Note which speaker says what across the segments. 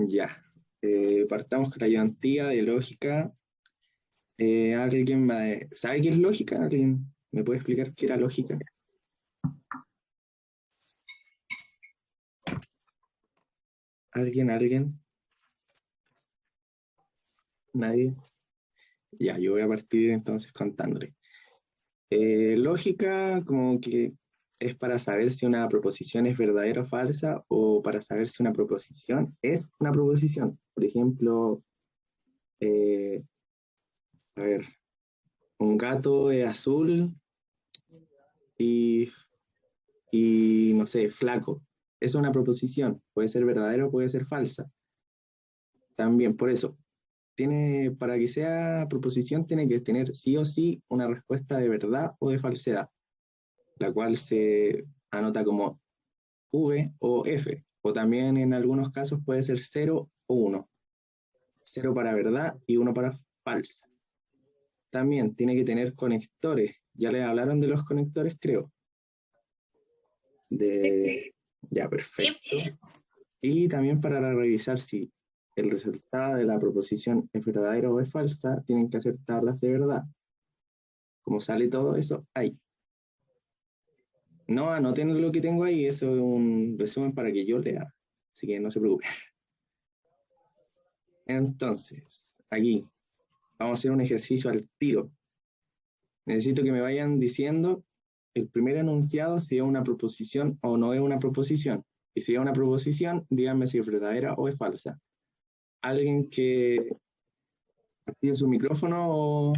Speaker 1: Ya. Partamos con la ayudantía de lógica. ¿Alguien sabe qué es lógica? ¿Alguien me puede explicar qué era lógica? ¿Alguien? ¿Nadie? Ya, yo voy a partir entonces contándole. Lógica como que es para saber si una proposición es verdadera o falsa, o para saber si una proposición es una proposición. Por ejemplo, eh, a ver, un gato es azul y, y no sé, flaco. Es una proposición, puede ser verdadera o puede ser falsa. También, por eso, para que sea proposición, tiene que tener sí o sí una respuesta de verdad o de falsedad, la cual se anota como V o F, o también en algunos casos puede ser 0 o 1. 0 para verdad y 1 para falsa. También tiene que tener conectores. Ya les hablaron de los conectores, creo. Ya, perfecto. Y también para revisar si el resultado de la proposición es verdadero o es falsa, tienen que hacer tablas de verdad. Como sale todo eso, ahí. No anoten lo que tengo ahí, eso es un resumen para que yo lea. Así que no se preocupen. Entonces, aquí vamos a hacer un ejercicio al tiro. Necesito que me vayan diciendo el primer enunciado si es una proposición o no es una proposición. Y si es una proposición, díganme si es verdadera o es falsa. Alguien que active su micrófono o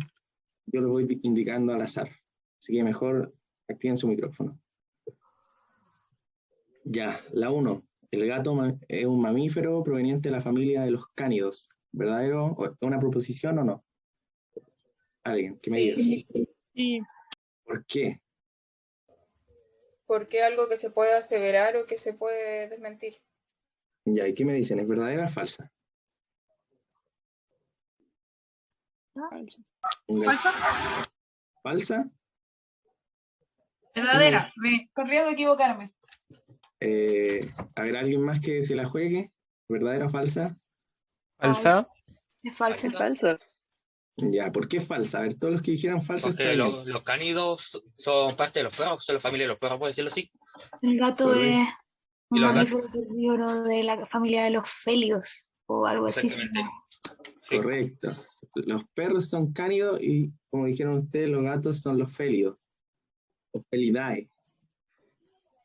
Speaker 1: yo lo voy indicando al azar. Así que mejor activen su micrófono. Ya, la 1. El gato es un mamífero proveniente de la familia de los cánidos. ¿Verdadero? ¿Es una proposición o no? Alguien, que me diga.
Speaker 2: Sí.
Speaker 1: ¿Por qué?
Speaker 3: Porque algo que se puede aseverar o que se puede desmentir.
Speaker 1: Ya, ¿y qué me dicen? ¿Es verdadera o falsa?
Speaker 2: ¿Falsa?
Speaker 1: ¿Falsa?
Speaker 4: Verdadera, me corriendo equivocarme.
Speaker 1: A ver, ¿alguien más que se la juegue? ¿Verdadera o falsa?
Speaker 5: ¿Falsa?
Speaker 6: Es falsa.
Speaker 5: Es falsa.
Speaker 1: Ya, ¿por qué falsa? A ver, todos los que dijeron falsa está
Speaker 7: Porque
Speaker 1: bien.
Speaker 7: los cánidos son parte de los perros, son la familia de los perros, puedo decirlo así.
Speaker 6: El gato
Speaker 1: Correcto.
Speaker 6: es
Speaker 7: Y
Speaker 6: un
Speaker 7: los
Speaker 6: mamífero herbívoro de la familia de los félidos o algo así.
Speaker 7: Exactamente. Sí.
Speaker 1: Correcto. Los perros son cánidos y, como dijeron ustedes, los gatos son los félidos. Los felidae.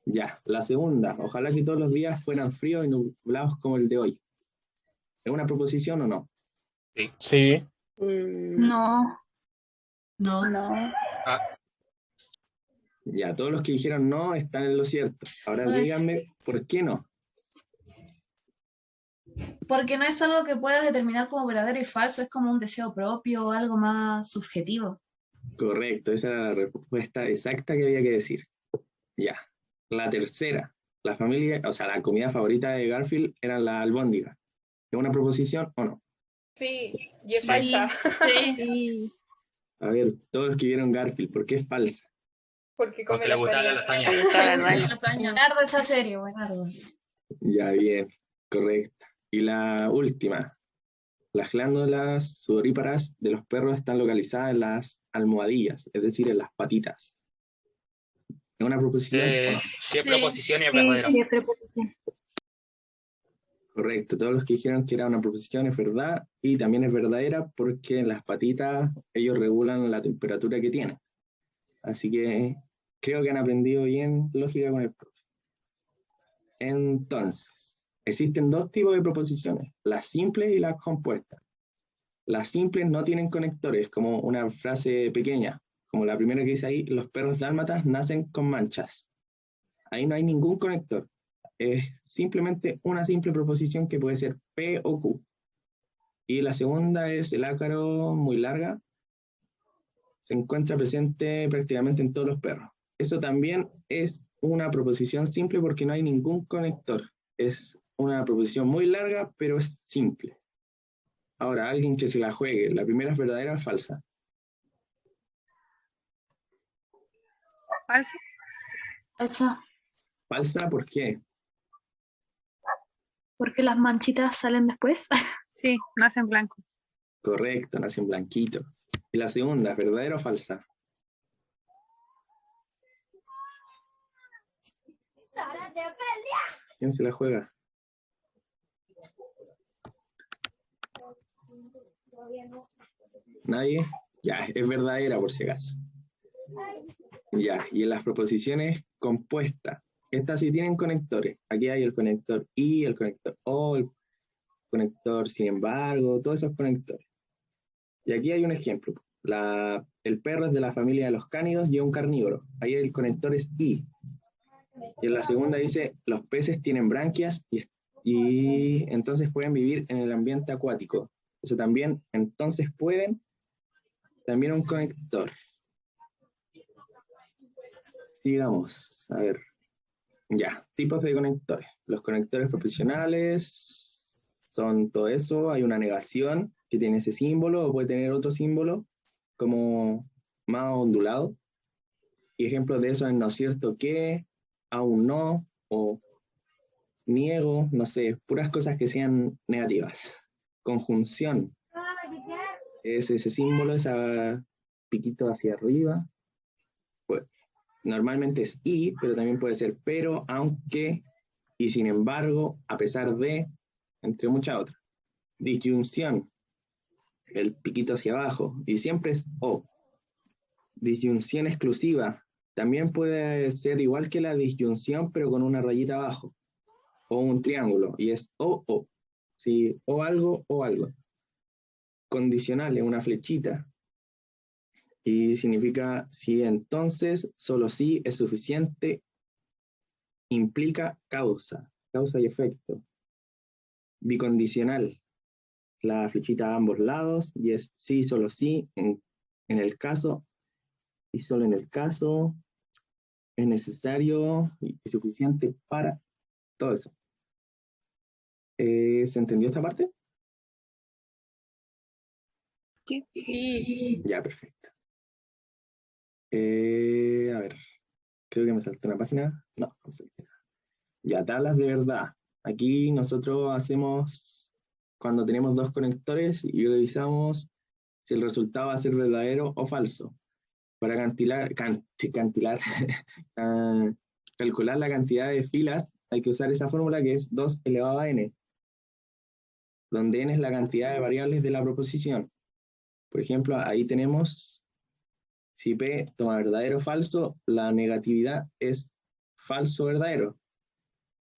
Speaker 1: Ya, la segunda. Ojalá que todos los días fueran fríos y nublados como el de hoy. ¿Es una proposición o no?
Speaker 5: Sí.
Speaker 6: No.
Speaker 4: No.
Speaker 7: Ah,
Speaker 1: Ya, todos los que dijeron no están en lo cierto. Ahora
Speaker 4: Pues-
Speaker 1: díganme, ¿por qué no?
Speaker 4: Porque no es algo que puedas determinar como verdadero y falso, es como un deseo propio o algo más subjetivo.
Speaker 1: Correcto, esa era la respuesta exacta que había que decir. Ya. La tercera. La familia, o sea, la comida favorita de Garfield eran las albóndigas. ¿Es una proposición o no?
Speaker 3: Sí, y es
Speaker 4: Sí.
Speaker 3: falsa.
Speaker 2: Sí.
Speaker 1: A ver, todos los que vieron Garfield, ¿por qué es falsa?
Speaker 3: Porque come
Speaker 7: porque le gustaba la
Speaker 3: lasaña.
Speaker 7: lasaña.
Speaker 4: Buenardo esa serie, buenardo.
Speaker 1: Ya, bien, correcto. Y la última. Las glándulas sudoríparas de los perros están localizadas en las almohadillas, es decir, en las patitas. ¿Es una proposición o no?
Speaker 7: Si es proposición y es
Speaker 6: Sí,
Speaker 7: verdadero.
Speaker 6: sí, es preposición.
Speaker 1: Correcto, todos los que dijeron que era una proposición es verdad y también es verdadera porque en las patitas ellos regulan la temperatura que tienen. Así que creo que han aprendido bien lógica con el profe. Entonces, existen dos tipos de proposiciones, las simples y las compuestas. Las simples no tienen conectores, como una frase pequeña, como la primera que dice ahí, los perros dálmatas nacen con manchas. Ahí no hay ningún conector. Es simplemente una simple proposición que puede ser P o Q. Y la segunda es el ácaro muy larga. Se encuentra presente prácticamente en todos los perros. Eso también es una proposición simple porque no hay ningún conector. Es una proposición muy larga, pero es simple. Ahora, alguien que se la juegue, ¿la primera es verdadera o falsa?
Speaker 2: ¿Falsa?
Speaker 6: Falsa.
Speaker 1: Falsa, ¿por qué?
Speaker 6: Porque las manchitas salen después.
Speaker 2: Sí, nacen blancos.
Speaker 1: Correcto, nacen blanquito. Y la segunda, ¿verdadera o falsa? ¿Quién se la juega? ¿Nadie? Ya, es verdadera por si acaso. Ya, y en las proposiciones compuestas, estas sí tienen conectores. Aquí hay el conector y, el conector o, el conector sin embargo, todos esos conectores. Y aquí hay un ejemplo. El perro es de la familia de los cánidos y es un carnívoro. Ahí el conector es y. Y en la segunda dice, los peces tienen branquias y entonces pueden vivir en el ambiente acuático. Eso también, entonces pueden, también un conector. Sigamos, a ver. Ya, tipos de conectores. Los conectores proposicionales son todo eso. Hay una negación que tiene ese símbolo o puede tener otro símbolo como más ondulado. Y ejemplos de eso es no cierto que, aún no, o niego, no sé, puras cosas que sean negativas. Conjunción es ese símbolo, ese piquito hacia arriba. Pues, normalmente es y, pero también puede ser pero, aunque, y sin embargo, a pesar de, entre muchas otras. Disyunción, el piquito hacia abajo, y siempre es o. Disyunción exclusiva, también puede ser igual que la disyunción, pero con una rayita abajo, o un triángulo, y es o. ¿Sí? O algo, o algo. Condicional es una flechita, y significa si entonces, solo si es suficiente, implica causa y efecto. Bicondicional, la flechita a ambos lados, y es sí, solo sí, en el caso, y solo en el caso, es necesario y suficiente para todo eso. ¿Se entendió esta parte?
Speaker 2: Sí.
Speaker 1: Ya, perfecto. A ver, creo que me salté una página. No, no salté. Ya, tablas de verdad. Aquí nosotros hacemos, cuando tenemos dos conectores y revisamos si el resultado va a ser verdadero o falso. Para calcular la cantidad de filas, hay que usar esa fórmula que es 2 elevado a n, donde n es la cantidad de variables de la proposición. Por ejemplo, ahí tenemos, si P toma verdadero o falso, la negatividad es falso verdadero.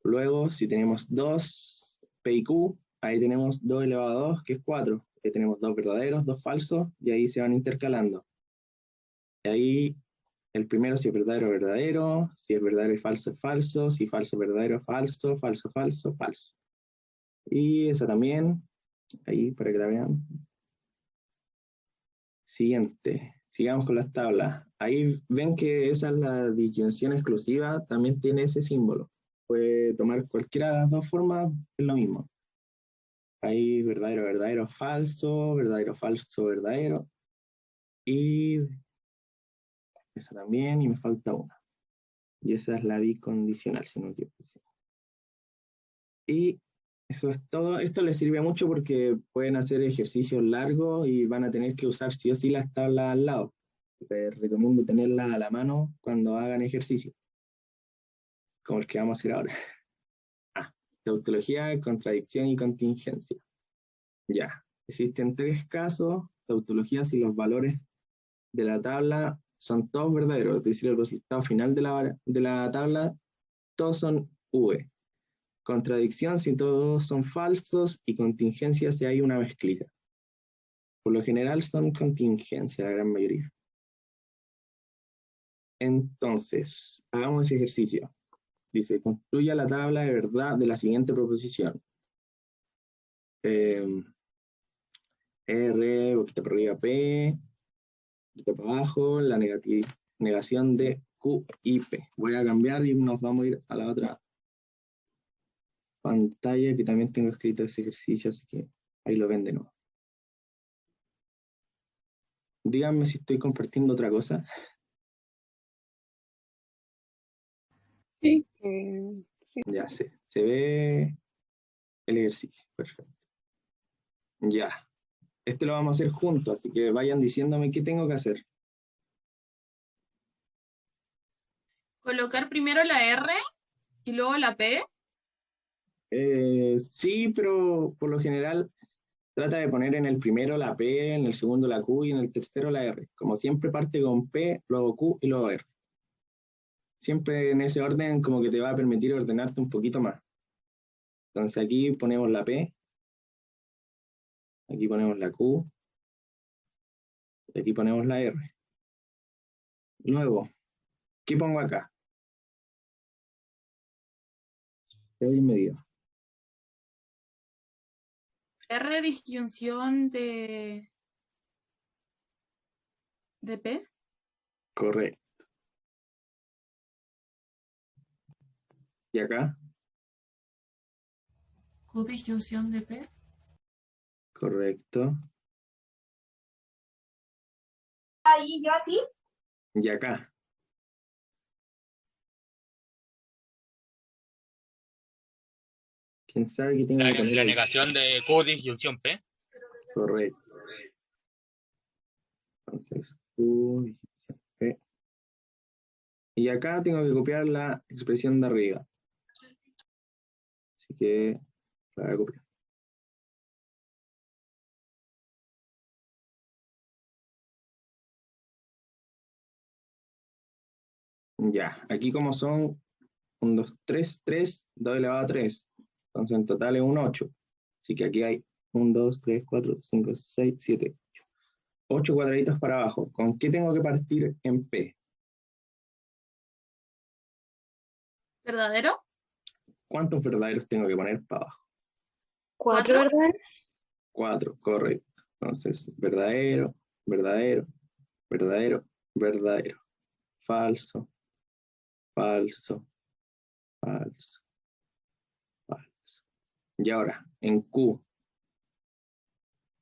Speaker 1: Luego, si tenemos 2 P y Q, ahí tenemos 2 elevado a 2, que es 4. Ahí tenemos 2 verdaderos, 2 falsos, y ahí se van intercalando. Y ahí, el primero, si es verdadero, verdadero, si es verdadero y falso, es falso, si falso, verdadero, falso, falso, falso, falso. Y esa también, ahí para que la vean. Siguiente, sigamos con las tablas. Ahí ven que esa es la disyunción exclusiva, también tiene ese símbolo. Puede tomar cualquiera de las dos formas, es lo mismo. Ahí verdadero, verdadero, falso, verdadero, falso, verdadero. Y esa también, y me falta una. Y esa es la bicondicional, si no me equivoco. Y eso es todo. Esto les sirve mucho porque pueden hacer ejercicios largos y van a tener que usar sí o sí las tablas al lado. Les recomiendo tenerlas a la mano cuando hagan ejercicio, como el que vamos a hacer ahora. Tautología, contradicción y contingencia. Ya, existen 3 casos, tautología si los valores de la tabla son todos verdaderos, es decir, el resultado final de la tabla, todos son V. Contradicción si todos son falsos y contingencia si hay una mezclita. Por lo general son contingencia, la gran mayoría. Entonces, hagamos ese ejercicio. Dice, construya la tabla de verdad de la siguiente proposición. R, boquita para arriba P, boquita para abajo, la negación de Q y P. Voy a cambiar y nos vamos a ir a la otra pantalla que también tengo escrito ese ejercicio, así que ahí lo ven de nuevo. Díganme si estoy compartiendo otra cosa.
Speaker 2: Sí.
Speaker 5: Mm,
Speaker 1: Ya sé, se ve el ejercicio. Perfecto. Ya. Este lo vamos a hacer juntos, así que vayan diciéndome qué tengo que hacer.
Speaker 8: Colocar primero la R y luego la P.
Speaker 1: Sí, pero por lo general trata de poner en el primero la P, en el segundo la Q y en el tercero la R. Como siempre parte con P, luego Q y luego R. Siempre en ese orden como que te va a permitir ordenarte un poquito más. Entonces aquí ponemos la P, aquí ponemos la Q, y aquí ponemos la R. Luego, ¿qué pongo acá? Estoy medio.
Speaker 8: R disyunción de P.
Speaker 1: Correcto. ¿Y acá?
Speaker 4: Q disyunción de P.
Speaker 1: Correcto.
Speaker 6: Ahí, yo así.
Speaker 1: ¿Y acá? ¿Quién sabe qué tengo que poner
Speaker 7: La
Speaker 1: ahí?
Speaker 7: negación de Q disyunción P.
Speaker 1: Correcto. Entonces, Q, P. Y acá tengo que copiar la expresión de arriba. Así que la voy a copiar. Ya, aquí como son 1, 2, 3, 3, 2 elevado a 3. Entonces en total es un 8. Así que aquí hay 1, 2, 3, 4, 5, 6, 7, 8. 8 cuadraditos para abajo. ¿Con qué tengo que partir en P?
Speaker 8: ¿Verdadero?
Speaker 1: ¿Cuántos verdaderos tengo que poner para abajo?
Speaker 6: 4, ¿verdad?
Speaker 1: 4, correcto. Entonces, verdadero, verdadero, verdadero, verdadero. Falso, falso, falso, falso. Y ahora, en Q,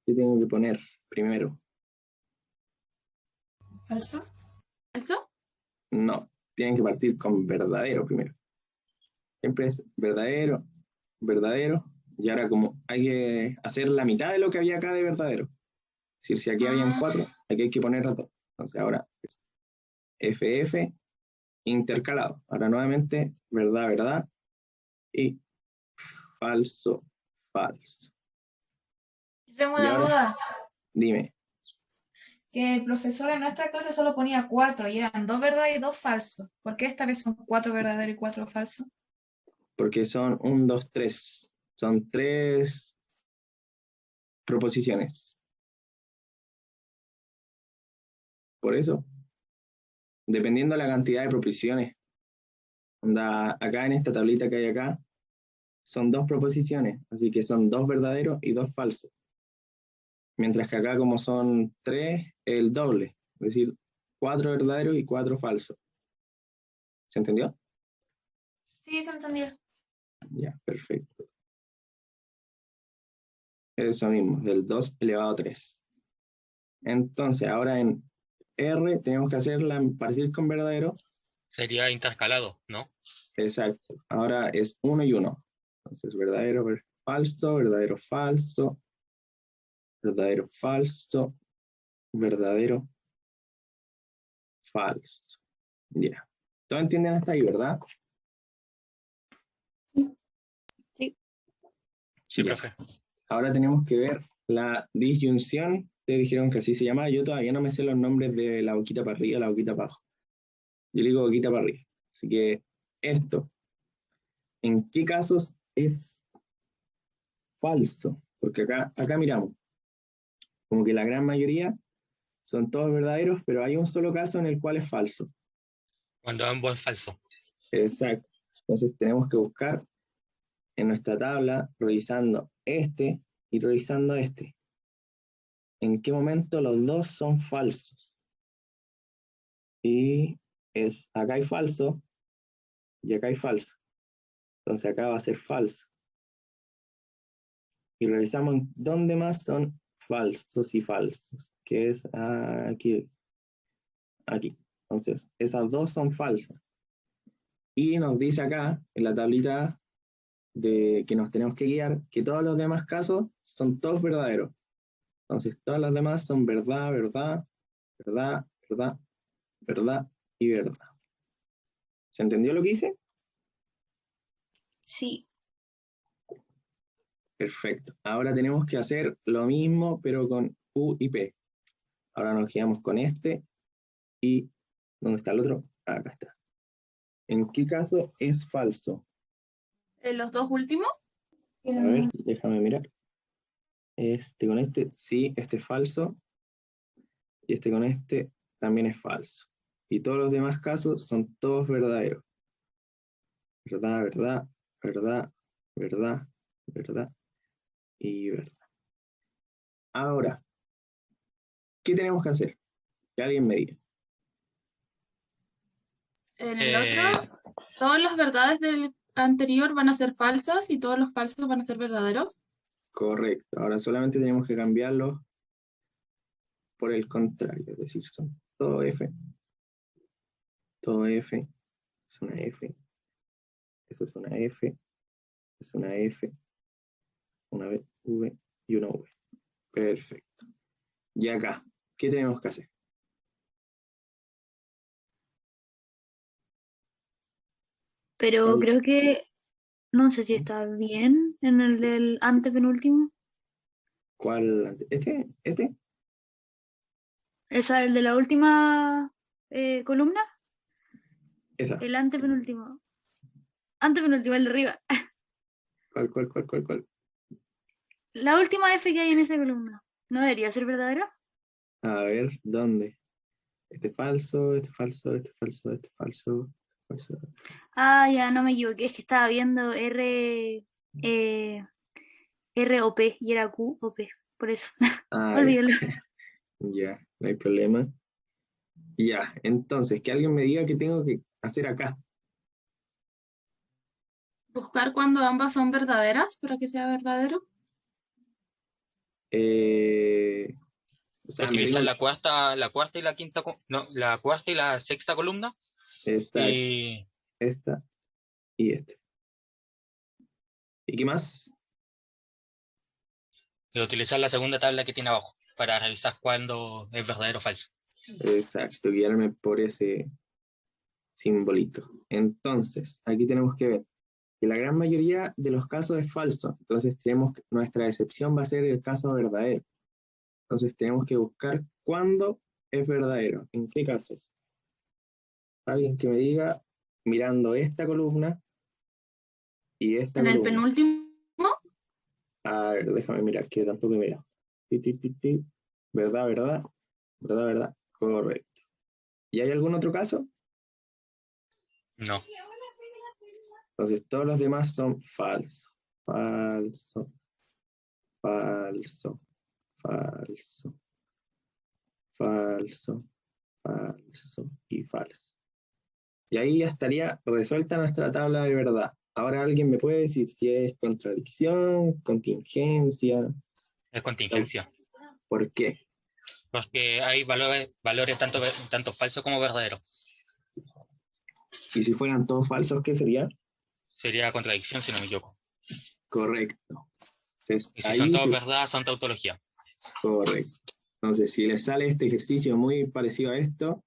Speaker 1: ¿qué tengo que poner primero?
Speaker 4: ¿Falso?
Speaker 8: ¿Falso?
Speaker 1: No, tienen que partir con verdadero primero. Siempre es verdadero, verdadero, y ahora como hay que hacer la mitad de lo que había acá de verdadero. Es decir, si aquí habían 4, aquí hay que poner 2. Entonces ahora es FF intercalado. Ahora nuevamente, verdad, verdad, y falso, falso.
Speaker 4: Tengo
Speaker 1: Y
Speaker 4: una
Speaker 1: ahora,
Speaker 4: duda.
Speaker 1: dime,
Speaker 4: Que el profesor en nuestra clase solo ponía 4 y eran 2 verdad y 2 falsos. ¿Por qué esta vez son 4 verdaderos y 4 falsos?
Speaker 1: porque son 1, 2, 3. Son 3 proposiciones. Por eso, dependiendo de la cantidad de proposiciones, acá en esta tablita que hay acá, son 2 proposiciones, así que son 2 verdaderos y 2 falsos. Mientras que acá como son 3, el doble, es decir, 4 verdaderos y 4 falsos. ¿Se entendió?
Speaker 4: Sí, se entendió.
Speaker 1: Ya, perfecto. Eso mismo, del 2 elevado a 3. Entonces, ahora en R tenemos que hacerla partir con verdadero.
Speaker 7: Sería intercalado, ¿no?
Speaker 1: Exacto. Ahora es 1 y 1. Entonces, verdadero, falso, verdadero, falso, verdadero, falso, verdadero, falso. Ya. ¿Todos entienden hasta ahí, verdad?
Speaker 6: Sí.
Speaker 7: Sí,
Speaker 1: Ya.
Speaker 7: profe.
Speaker 1: Ahora tenemos que ver la disyunción. Ustedes dijeron que así se llama. Yo todavía no me sé los nombres de la boquita para arriba, la boquita para abajo. Yo le digo boquita para arriba. Así que esto, ¿en qué casos es falso? Porque acá miramos. Como que la gran mayoría son todos verdaderos, pero hay un solo caso en el cual es falso.
Speaker 7: Cuando ambos es falso.
Speaker 1: Exacto. Entonces tenemos que buscar en nuestra tabla, revisando este y revisando este. ¿En qué momento los dos son falsos? Y acá hay falso y acá hay falso. Entonces acá va a ser falso. Y revisamos dónde más son falsos y falsos, que es aquí. Aquí. Entonces, esas dos son falsas. Y nos dice acá, en la tablita, de que nos tenemos que guiar, que todos los demás casos son todos verdaderos. Entonces, todas las demás son verdad, verdad, verdad, verdad, verdad y verdad. ¿Se entendió lo que hice?
Speaker 6: Sí.
Speaker 1: Perfecto. Ahora tenemos que hacer lo mismo, pero con U y P. Ahora nos guiamos con este y... ¿Dónde está el otro? Acá está. ¿En qué caso es falso?
Speaker 8: Los dos últimos.
Speaker 1: A ver, déjame mirar. Este con este, sí, este es falso. Y este con este también es falso. Y todos los demás casos son todos verdaderos. Verdad, verdad, verdad, verdad, verdad y verdad. Ahora, ¿qué tenemos que hacer? Que alguien me diga.
Speaker 8: En el
Speaker 7: Eh,
Speaker 8: otro, todas las verdades del anterior van a ser falsas y todos los falsos van a ser verdaderos.
Speaker 1: Correcto. Ahora solamente tenemos que cambiarlo por el contrario. Es decir, son todo F. Todo F. Es una F. Eso es una F. Es una F. Una V y una V. Perfecto. Y acá, ¿qué tenemos que hacer?
Speaker 6: Pero
Speaker 1: Vale.
Speaker 6: creo que no sé si está bien en el del antepenúltimo.
Speaker 1: ¿Cuál? ¿Este?
Speaker 6: Esa, el de la última columna.
Speaker 1: Esa.
Speaker 6: El antepenúltimo. Antepenúltimo, el de arriba.
Speaker 1: ¿Cuál?
Speaker 6: La última F que hay en esa columna. ¿No debería ser verdadera?
Speaker 1: A ver, ¿dónde? Este falso, este falso, este falso, este falso, falso.
Speaker 6: Ah, ya no me equivoqué. Es que estaba viendo R o P y era Q o P. Por eso.
Speaker 1: Ah, ya,
Speaker 6: Olvídalo.
Speaker 1: ya, no hay problema. Ya, entonces, que alguien me diga qué tengo que hacer acá.
Speaker 8: Buscar cuando ambas son verdaderas para que sea verdadero.
Speaker 1: O sea, me
Speaker 7: utilizar
Speaker 1: tengo...
Speaker 7: la cuarta y la quinta, no, la cuarta y la sexta columna.
Speaker 1: Exacto,
Speaker 7: Y
Speaker 1: esta y este. ¿Y qué más?
Speaker 7: utilizar la segunda tabla que tiene abajo para revisar cuándo es verdadero o falso.
Speaker 1: Exacto, guiarme por ese simbolito. Entonces, aquí tenemos que ver que la gran mayoría de los casos es falso. Entonces, nuestra excepción va a ser el caso verdadero. Entonces, tenemos que buscar cuándo es verdadero. ¿En qué casos? Alguien que me diga, mirando esta columna y esta
Speaker 8: En el
Speaker 1: columna.
Speaker 8: penúltimo,
Speaker 1: A ver, déjame mirar, que tampoco he mirado. Ti. ¿Verdad, verdad? ¿Verdad, verdad? Correcto. ¿Y hay algún otro caso?
Speaker 7: No.
Speaker 1: Entonces, todos los demás son falsos. Falso, falso, falso, falso, falso y falso. Y ahí ya estaría resuelta nuestra tabla de verdad. Ahora alguien me puede decir si es contradicción, contingencia,
Speaker 7: Es contingencia.
Speaker 1: ¿por qué?
Speaker 7: Porque hay valores tanto falsos como verdaderos.
Speaker 1: Y si fueran todos falsos, ¿qué sería?
Speaker 7: Sería contradicción, si no me equivoco.
Speaker 1: Correcto. Entonces,
Speaker 7: Y si
Speaker 1: ahí
Speaker 7: son todos
Speaker 1: sí,
Speaker 7: verdad, son tautología.
Speaker 1: correcto. Entonces, si les sale este ejercicio muy parecido a esto,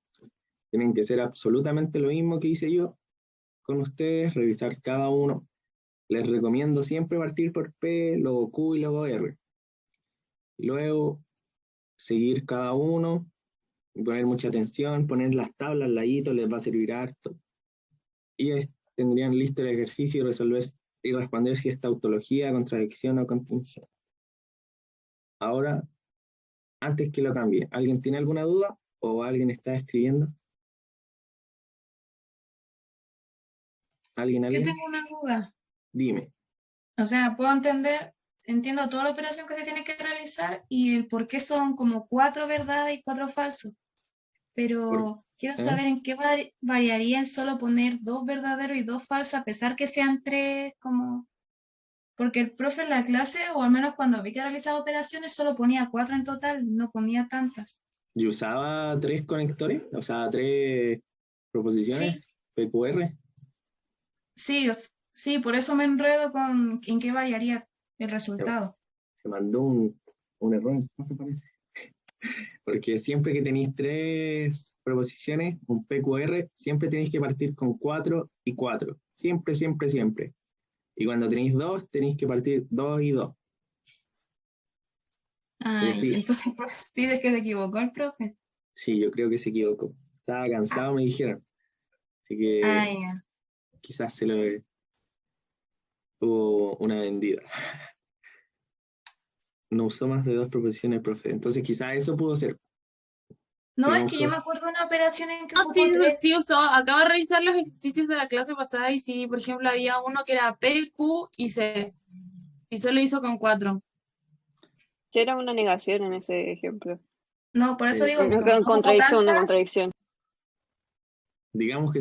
Speaker 1: tienen que ser absolutamente lo mismo que hice yo con ustedes, revisar cada uno. Les recomiendo siempre partir por P, luego Q y luego R. Luego, seguir cada uno, y poner mucha atención, poner las tablas al ladito, les va a servir harto. Y tendrían listo el ejercicio y responder si es tautología, contradicción o contingencia. Ahora, antes que lo cambie, ¿alguien tiene alguna duda o alguien está escribiendo?
Speaker 4: Yo
Speaker 1: ¿Alguien?
Speaker 4: tengo una duda.
Speaker 1: Dime.
Speaker 4: O sea, entiendo toda la operación que se tiene que realizar y el por qué son como 4 verdades y 4 falsos. Pero quiero saber en qué variaría el solo poner 2 verdaderos y 2 falsos, a pesar que sean 3 como... Porque el profe en la clase, o al menos cuando vi que realizaba operaciones, solo ponía 4 en total, no ponía tantas.
Speaker 1: ¿Y usaba 3 conectores? O sea, 3 proposiciones,
Speaker 4: Sí,
Speaker 1: PQR.
Speaker 4: sí, Sí, por eso me enredo con en qué variaría el resultado.
Speaker 1: Se mandó un error, no se parece. Porque siempre que tenéis 3 proposiciones, un PQR, siempre tenéis que partir con 4 y 4. Siempre, siempre, siempre. Y cuando tenéis 2, tenéis que partir 2 y 2.
Speaker 4: Ay,
Speaker 1: sí.
Speaker 4: entonces pues, dices que se equivocó el profe.
Speaker 1: Sí, yo creo que se equivocó. Estaba cansado, me dijeron. Así que
Speaker 4: Ay, ya.
Speaker 1: quizás se lo hubo una vendida. No usó más de 2 proposiciones, profe. Entonces quizás eso pudo ser.
Speaker 4: No,
Speaker 1: Si
Speaker 4: es
Speaker 1: no
Speaker 4: que yo
Speaker 1: usó-
Speaker 4: me acuerdo de una operación en que
Speaker 8: Ah,
Speaker 4: ocupó
Speaker 8: sí,
Speaker 4: tres.
Speaker 8: sí usó. Acabo de revisar los ejercicios de la clase pasada y sí, por ejemplo, había uno que era P, Q y C. Y solo hizo con 4.
Speaker 9: Sí, era una negación en ese ejemplo.
Speaker 4: No, por eso digo,
Speaker 9: Una
Speaker 4: como no ocupó
Speaker 9: contradicción, una
Speaker 4: tantas,
Speaker 9: contradicción.
Speaker 1: digamos que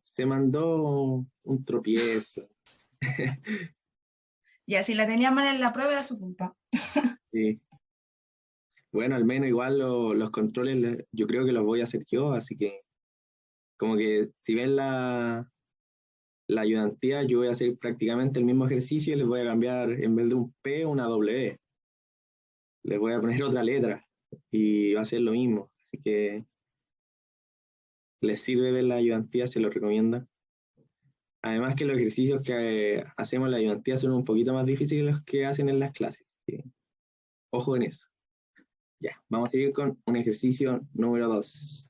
Speaker 1: se mandó un tropiezo.
Speaker 4: ya si la tenía mal en la prueba era su culpa.
Speaker 1: Sí. Bueno, al menos igual los controles yo creo que los voy a hacer yo, así que como que si ven la ayudantía, yo voy a hacer prácticamente el mismo ejercicio y les voy a cambiar en vez de un P, una W. Les voy a poner otra letra y va a ser lo mismo. Así que les sirve ver la ayudantía, se lo recomiendo. Además que los ejercicios que hacemos en la ayudantía son un poquito más difíciles que los que hacen en las clases. ¿Sí? Ojo en eso. Ya, vamos a seguir con un ejercicio número 2.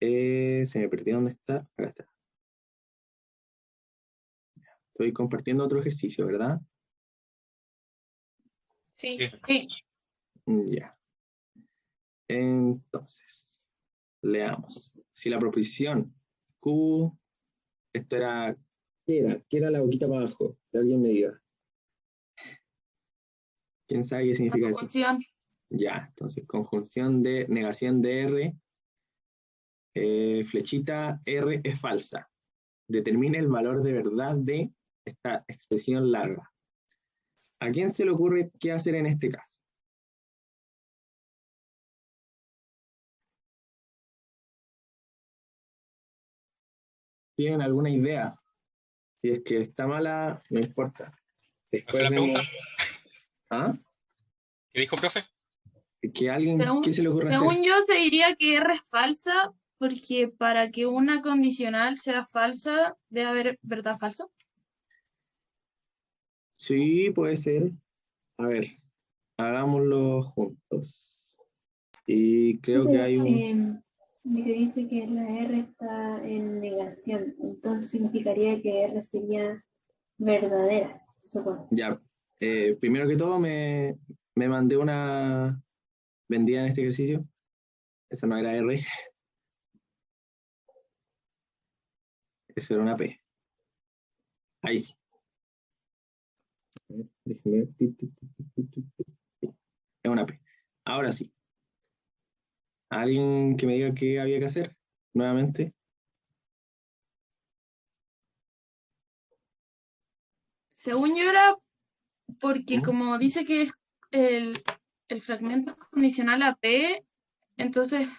Speaker 1: Se me perdió dónde está. Acá está. Estoy compartiendo otro ejercicio, ¿verdad?
Speaker 3: Sí.
Speaker 8: Sí.
Speaker 1: Ya. Entonces, leamos. Si la proposición Q, esto era, ¿qué era? ¿Qué era la boquita para abajo? Que alguien me diga. ¿Quién sabe qué significa eso?
Speaker 8: Conjunción.
Speaker 1: Ya, entonces, conjunción de negación de R, flechita R es falsa. Determine el valor de verdad de esta expresión larga. ¿A quién se le ocurre qué hacer en este caso? ¿Tienen alguna idea? Si es que está mala, no importa.
Speaker 7: ¿Profe, la pregunta?
Speaker 1: ¿Ah?
Speaker 7: ¿Qué dijo, profe?
Speaker 1: Que alguien,
Speaker 8: Según,
Speaker 1: ¿qué se le ocurre hacer?
Speaker 8: según yo, se diría que R es falsa porque para que una condicional sea falsa, debe haber verdad falsa.
Speaker 1: Sí, puede ser. A ver, hagámoslo juntos. Y creo que hay un...
Speaker 6: Que dice que la R está en negación, entonces significaría que R sería verdadera, supongo.
Speaker 1: Ya, primero que todo me mandé una vendida en este ejercicio. Esa no era R. Eso era una P. Ahí sí. Déjeme. Es una P. Ahora sí. ¿Alguien que me diga qué había que hacer? Nuevamente.
Speaker 8: Según yo era porque
Speaker 1: ¿Mm?
Speaker 8: como dice que es el fragmento es condicional a P, entonces,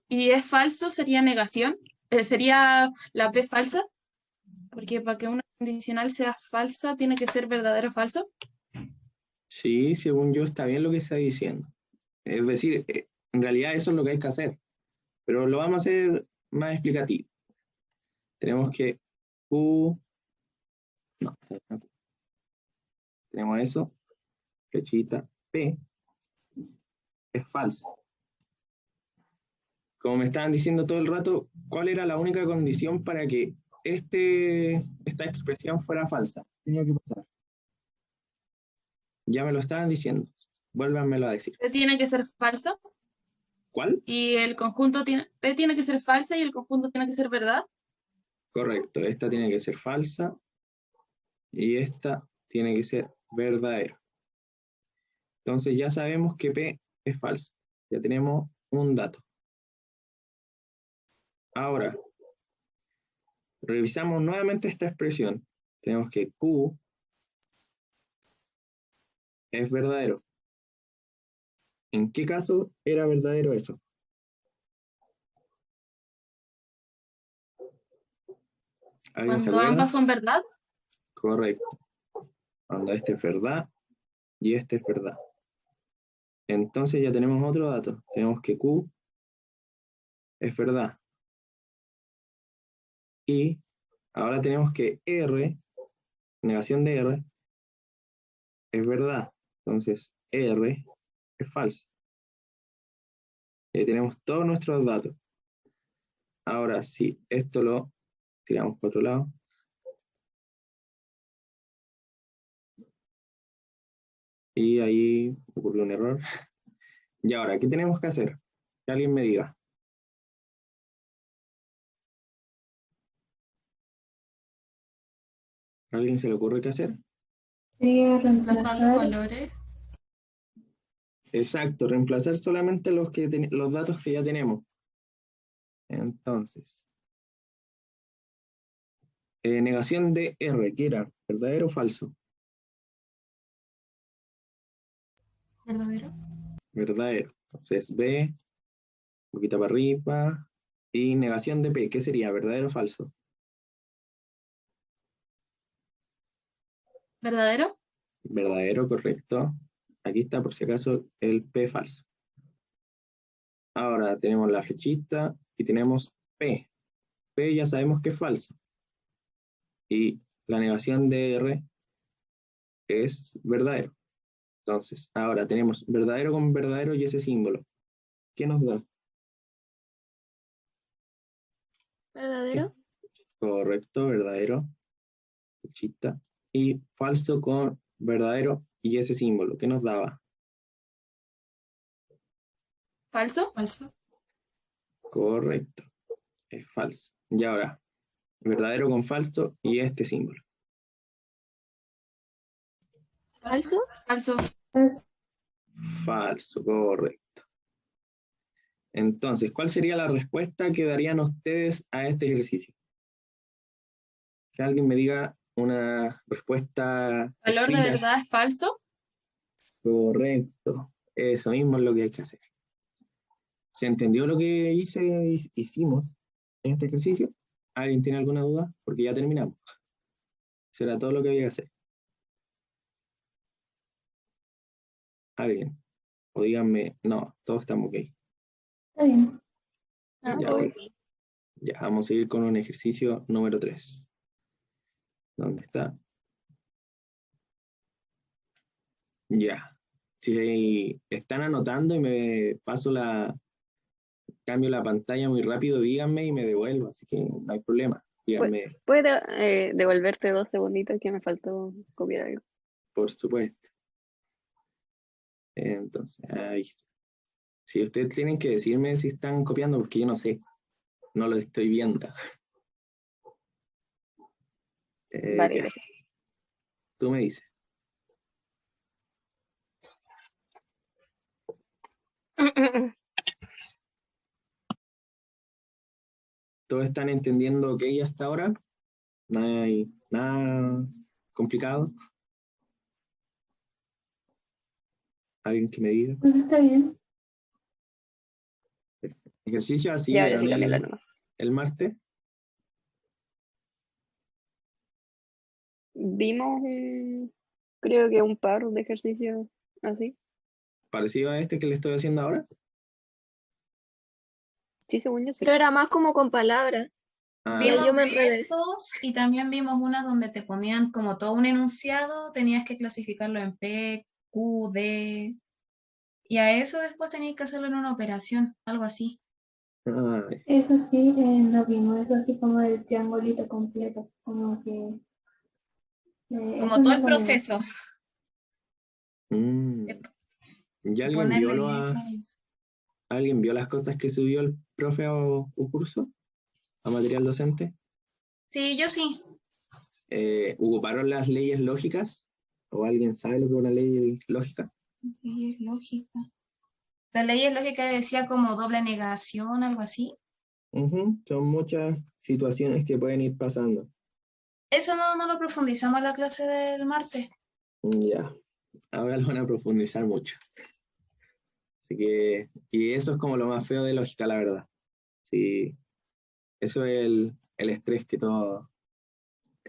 Speaker 8: y es falso, sería negación. Sería la P falsa, porque para que una condicional sea falsa tiene que ser verdadero o falso.
Speaker 1: Sí, según yo está bien lo que está diciendo. Es decir, en realidad eso es lo que hay que hacer. Pero lo vamos a hacer más explicativo. Tenemos que Q... No. Tenemos eso. Flechita P. Es falso. Como me estaban diciendo todo el rato, ¿cuál era la única condición para que esta expresión fuera falsa? Tenía que pasar. Ya me lo estaban diciendo. Vuélvanmelo a decir.
Speaker 8: P tiene que ser falsa
Speaker 1: ¿Cuál?
Speaker 8: y el conjunto P tiene que ser falsa y el conjunto tiene que ser verdad.
Speaker 1: Correcto. Esta tiene que ser falsa y esta tiene que ser verdadera. Entonces ya sabemos que P es falsa. Ya tenemos un dato. Ahora, revisamos nuevamente esta expresión. Tenemos que Q es verdadero. ¿En qué caso era verdadero eso? ¿Alguien se
Speaker 8: Cuando
Speaker 1: acuerda?
Speaker 8: ambas son verdad.
Speaker 1: Correcto. Cuando este es verdad y este es verdad. Entonces ya tenemos otro dato. Tenemos que Q es verdad. Y ahora tenemos que R, negación de R, es verdad. Entonces R es falso. Y ahí tenemos todos nuestros datos. Ahora, si esto lo tiramos por otro lado, y ahí ocurrió un error. Y ahora, ¿qué tenemos que hacer? Que alguien me diga. ¿A alguien se le ocurre qué hacer?
Speaker 6: Sería
Speaker 4: Reemplazar los
Speaker 6: reemplazar,
Speaker 4: valores.
Speaker 1: Exacto, reemplazar solamente los datos que ya tenemos. Entonces, negación de R, ¿qué era? ¿Verdadero o falso?
Speaker 4: ¿Verdadero?
Speaker 1: Verdadero. Entonces, B, un poquito para arriba. Y negación de P, ¿qué sería? ¿Verdadero o falso?
Speaker 8: ¿Verdadero?
Speaker 1: Verdadero, correcto. Aquí está, por si acaso, el P falso. Ahora tenemos la flechita y tenemos P. P ya sabemos que es falso. Y la negación de R es verdadero. Entonces, ahora tenemos verdadero con verdadero y ese símbolo. ¿Qué nos da?
Speaker 9: ¿Verdadero?
Speaker 1: Correcto, verdadero. Flechita. Y falso con verdadero y ese símbolo. ¿Qué nos daba?
Speaker 8: ¿Falso?
Speaker 4: Falso.
Speaker 1: Correcto. Es falso. Y ahora, verdadero con falso y este símbolo.
Speaker 9: ¿Falso?
Speaker 8: Falso.
Speaker 6: falso.
Speaker 1: Falso, correcto. Entonces, ¿cuál sería la respuesta que darían ustedes a este ejercicio? Que alguien me diga una respuesta
Speaker 8: ¿Valor de
Speaker 1: escrita.
Speaker 8: verdad es falso?
Speaker 1: Correcto. Eso mismo es lo que hay que hacer. ¿Se entendió lo que hicimos en este ejercicio? ¿Alguien tiene alguna duda? Porque ya terminamos. Será todo lo que había que hacer. ¿Alguien? O díganme, no, todos estamos ok.
Speaker 6: Está bien.
Speaker 9: Ah,
Speaker 1: Ya,
Speaker 9: uy.
Speaker 1: ya, vamos a seguir con un ejercicio número 3. ¿Dónde está? Ya. Si están anotando y me cambio la pantalla muy rápido, díganme y me devuelvo, así que no hay problema. Díganme,
Speaker 9: ¿Puedes devolverte 2 segunditos que me faltó copiar algo?
Speaker 1: por supuesto. Entonces, ahí. Si ustedes tienen que decirme si están copiando, porque yo no sé, no lo estoy viendo.
Speaker 9: Vale,
Speaker 1: Ya,
Speaker 9: gracias.
Speaker 1: tú me dices. ¿Todos están entendiendo ok hasta ahora? No hay nada complicado. ¿Alguien que me diga?
Speaker 6: Está bien.
Speaker 1: Ejercicio así,
Speaker 9: Ya, ahora
Speaker 1: ¿vieron
Speaker 9: sí, cámbiala nomás.
Speaker 1: el martes?
Speaker 9: Vimos creo que un par de ejercicios así.
Speaker 1: ¿Parecido a este que le estoy haciendo ahora?
Speaker 9: Sí, según yo sí.
Speaker 10: Pero era más como con palabras.
Speaker 1: Ah,
Speaker 10: Pero
Speaker 4: Vimos
Speaker 10: yo me
Speaker 4: de
Speaker 10: enredé.
Speaker 4: estos y también vimos una donde te ponían como todo un enunciado, tenías que clasificarlo en P, Q, D, y a eso después tenías que hacerlo en una operación, algo así.
Speaker 6: Eso sí, no vimos, eso así como el triangulito completo, como que...
Speaker 4: Como
Speaker 6: eso
Speaker 4: todo
Speaker 6: no
Speaker 4: el
Speaker 6: lo vimos.
Speaker 4: proceso.
Speaker 1: ¿Ya
Speaker 4: de
Speaker 1: alguien vio,
Speaker 4: ponerle letras.
Speaker 1: ¿alguien vio las cosas que subió el profe a un curso? ¿A material docente?
Speaker 4: Sí, yo sí.
Speaker 1: ¿Ocuparon las leyes lógicas? ¿O alguien sabe lo que es una ley lógica?
Speaker 4: Leyes lógicas. La ley es lógica decía como doble negación, algo así.
Speaker 1: Son muchas situaciones que pueden ir pasando.
Speaker 4: Eso no lo profundizamos en la clase del martes.
Speaker 1: Ya, ahora lo van a profundizar mucho. Así que, y eso es como lo más feo de lógica, la verdad. Sí, eso es el estrés que todos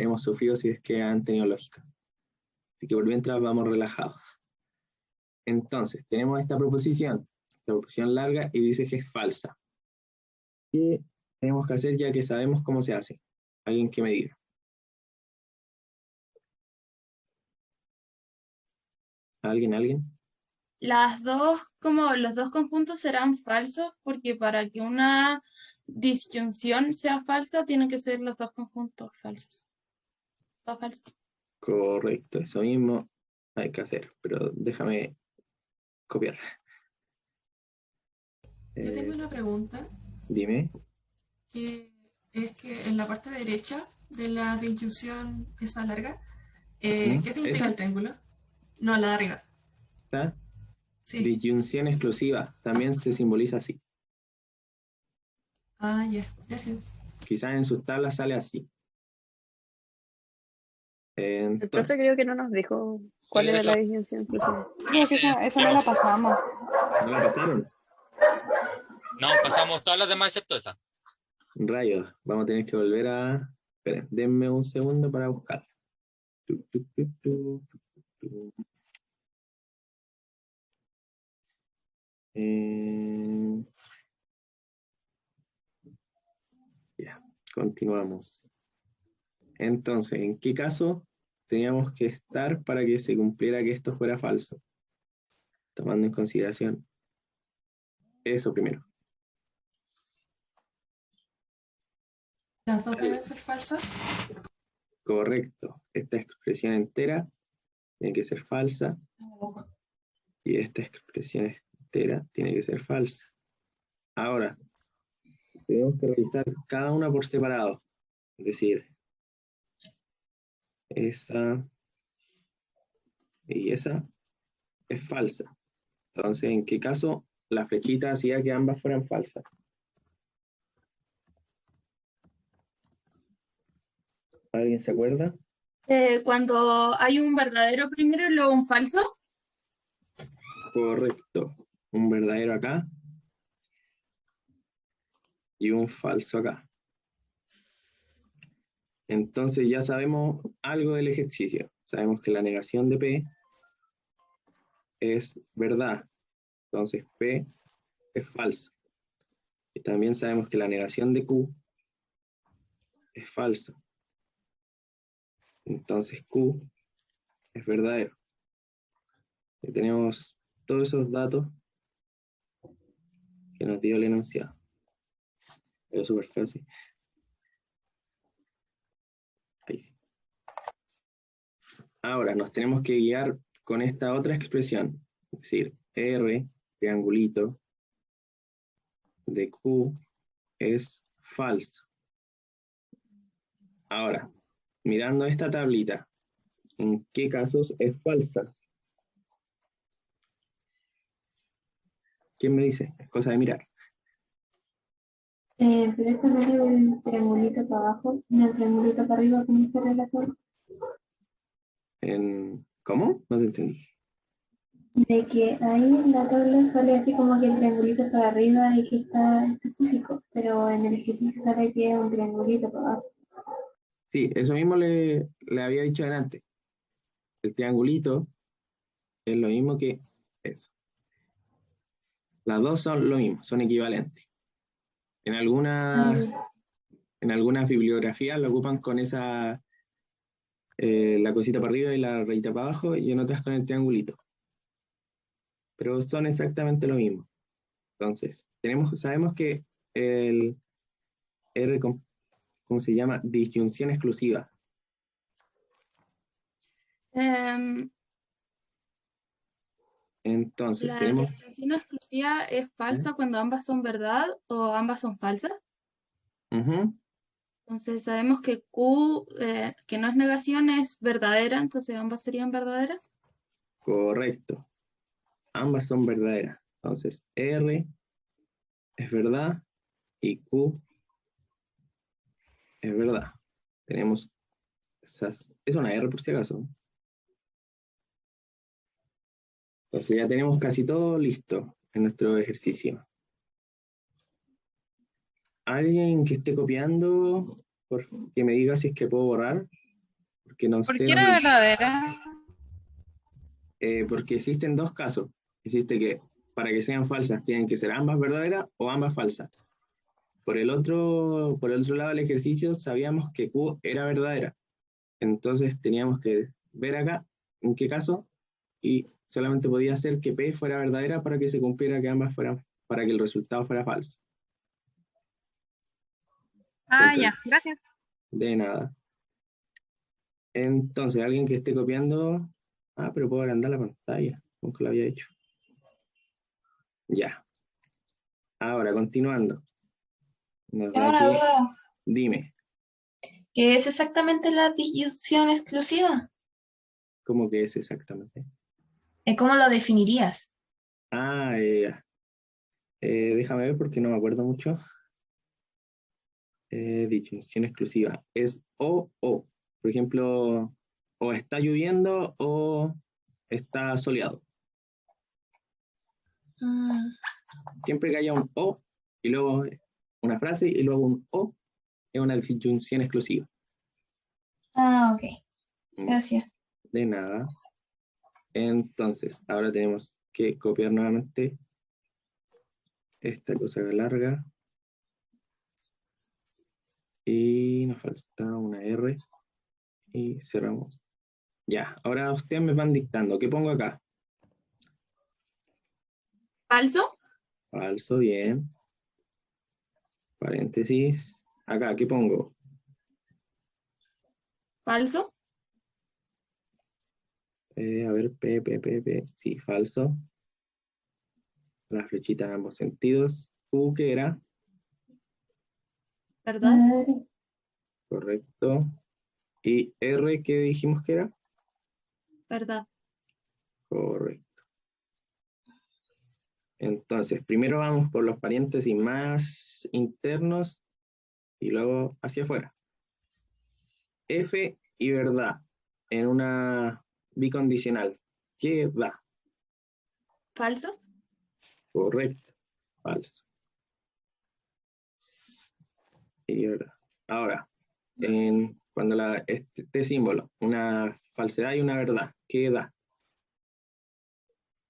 Speaker 1: hemos sufrido si es que han tenido lógica. Así que por mientras vamos relajados. Entonces, tenemos esta proposición larga y dice que es falsa. ¿Qué tenemos que hacer ya que sabemos cómo se hace? Alguien que me diga. ¿Alguien?
Speaker 8: Los dos conjuntos serán falsos porque para que una disyunción sea falsa, tienen que ser los dos conjuntos falsos. ¿Todo falso?
Speaker 1: Correcto, eso mismo hay que hacer, pero déjame copiar.
Speaker 11: Yo tengo una pregunta,
Speaker 1: Dime.
Speaker 11: que es que en la parte derecha de la disyunción esa larga, ¿qué significa el triángulo? No, la de arriba.
Speaker 1: ¿Está?
Speaker 11: Sí.
Speaker 1: Disyunción exclusiva, también se simboliza así.
Speaker 11: Ah, ya, gracias.
Speaker 1: Quizás en sus tablas sale así.
Speaker 9: El profe
Speaker 1: Entonces,
Speaker 9: creo que no nos dijo cuál era la disyunción exclusiva.
Speaker 12: Creo que esa no la pasamos.
Speaker 1: ¿no la pasaron?
Speaker 7: No, pasamos todas las demás excepto esa.
Speaker 1: Rayos, vamos a tener que volver a... Esperen, denme un segundo para buscar. Ya, continuamos. Entonces, ¿en qué caso teníamos que estar para que se cumpliera que esto fuera falso? Tomando en consideración eso primero.
Speaker 11: ¿Las dos deben ser falsas?
Speaker 1: Correcto. Esta expresión entera tiene que ser falsa. Y esta expresión entera tiene que ser falsa. Ahora, tenemos que revisar cada una por separado. Es decir, esa y esa es falsa. Entonces, ¿en qué caso la flechita hacía que ambas fueran falsas? ¿Alguien se acuerda?
Speaker 8: Cuando hay un verdadero primero y luego un falso.
Speaker 1: Correcto. Un verdadero acá y un falso acá. Entonces ya sabemos algo del ejercicio. Sabemos que la negación de P es verdad. Entonces P es falso. Y también sabemos que la negación de Q es falso. Entonces Q es verdadero. Y tenemos todos esos datos que nos dio el enunciado. Pero súper fácil. Ahí sí. Ahora nos tenemos que guiar con esta otra expresión. Es decir, R, triangulito, de Q es falso. Ahora, mirando esta tablita, ¿en qué casos es falsa? ¿Quién me dice? Es cosa de mirar.
Speaker 6: Pero esta regla del triangulito para abajo, y el triangulito para arriba, ¿cómo se relaciona?
Speaker 1: ¿Cómo? No te entendí.
Speaker 6: De que ahí en la tabla sale así como que el triangulito para arriba y que está específico, pero en el ejercicio sale que es un triangulito para abajo.
Speaker 1: Sí, eso mismo le había dicho antes. El triangulito es lo mismo que eso. Las dos son lo mismo, son equivalentes. En algunas bibliografías lo ocupan con esa la cosita para arriba y la rayita para abajo, y en otras con el triangulito. Pero son exactamente lo mismo. Entonces, sabemos que el R, ¿cómo se llama? Disyunción exclusiva. Entonces,
Speaker 8: La
Speaker 1: tenemos...
Speaker 8: disyunción exclusiva es falsa cuando ambas son verdad o ambas son falsas. Entonces sabemos que Q, que no es negación, es verdadera, entonces ambas serían verdaderas.
Speaker 1: Correcto. Ambas son verdaderas. Entonces, R es verdad y Q es verdad. Tenemos es una R por si acaso. Entonces ya tenemos casi todo listo en nuestro ejercicio. ¿Alguien que esté copiando, que me diga si es que puedo borrar? porque no
Speaker 2: ¿Por
Speaker 1: sé
Speaker 2: qué era
Speaker 1: dónde-
Speaker 2: verdadera?
Speaker 1: porque existen dos casos. Existe que para que sean falsas tienen que ser ambas verdaderas o ambas falsas. Por el otro lado del ejercicio sabíamos que Q era verdadera. Entonces teníamos que ver acá en qué caso y solamente podía ser que P fuera verdadera para que se cumpliera que ambas fueran, para que el resultado fuera falso.
Speaker 2: Ah,
Speaker 1: Entonces,
Speaker 2: ya, gracias.
Speaker 1: de nada. Entonces, alguien que esté copiando. Ah, pero puedo agrandar la pantalla, como que lo había hecho. Ya. Ahora, continuando. Nos
Speaker 4: Tengo
Speaker 1: da
Speaker 4: una
Speaker 1: aquí-
Speaker 4: duda.
Speaker 1: Dime,
Speaker 4: ¿Qué es exactamente la disyunción exclusiva?
Speaker 1: ¿cómo que es exactamente?
Speaker 4: ¿Cómo lo definirías?
Speaker 1: Ah, déjame ver porque no me acuerdo mucho. Disyunción exclusiva. Es o. Por ejemplo, o está lloviendo o está soleado. Siempre que haya un o y luego una frase y luego un o, es una disyunción exclusiva.
Speaker 4: Ah, ok. Gracias.
Speaker 1: De nada. Entonces, ahora tenemos que copiar nuevamente esta cosa larga. Y nos falta una R. Y cerramos. Ya, ahora ustedes me van dictando. ¿Qué pongo acá?
Speaker 8: ¿Falso?
Speaker 1: Falso, bien. Paréntesis. Acá, ¿qué pongo?
Speaker 8: ¿Falso?
Speaker 1: A ver, P. Sí, falso. La flechita en ambos sentidos. Q, ¿qué era?
Speaker 8: ¿Verdad?
Speaker 1: Correcto. Y R, ¿qué dijimos que era?
Speaker 8: ¿Verdad?
Speaker 1: Correcto. Entonces, primero vamos por los paréntesis más internos y luego hacia afuera. F y verdad en una bicondicional. ¿Qué da?
Speaker 8: ¿Falso?
Speaker 1: Correcto. Falso. Y verdad. Ahora, cuando este símbolo, una falsedad y una verdad, ¿qué da?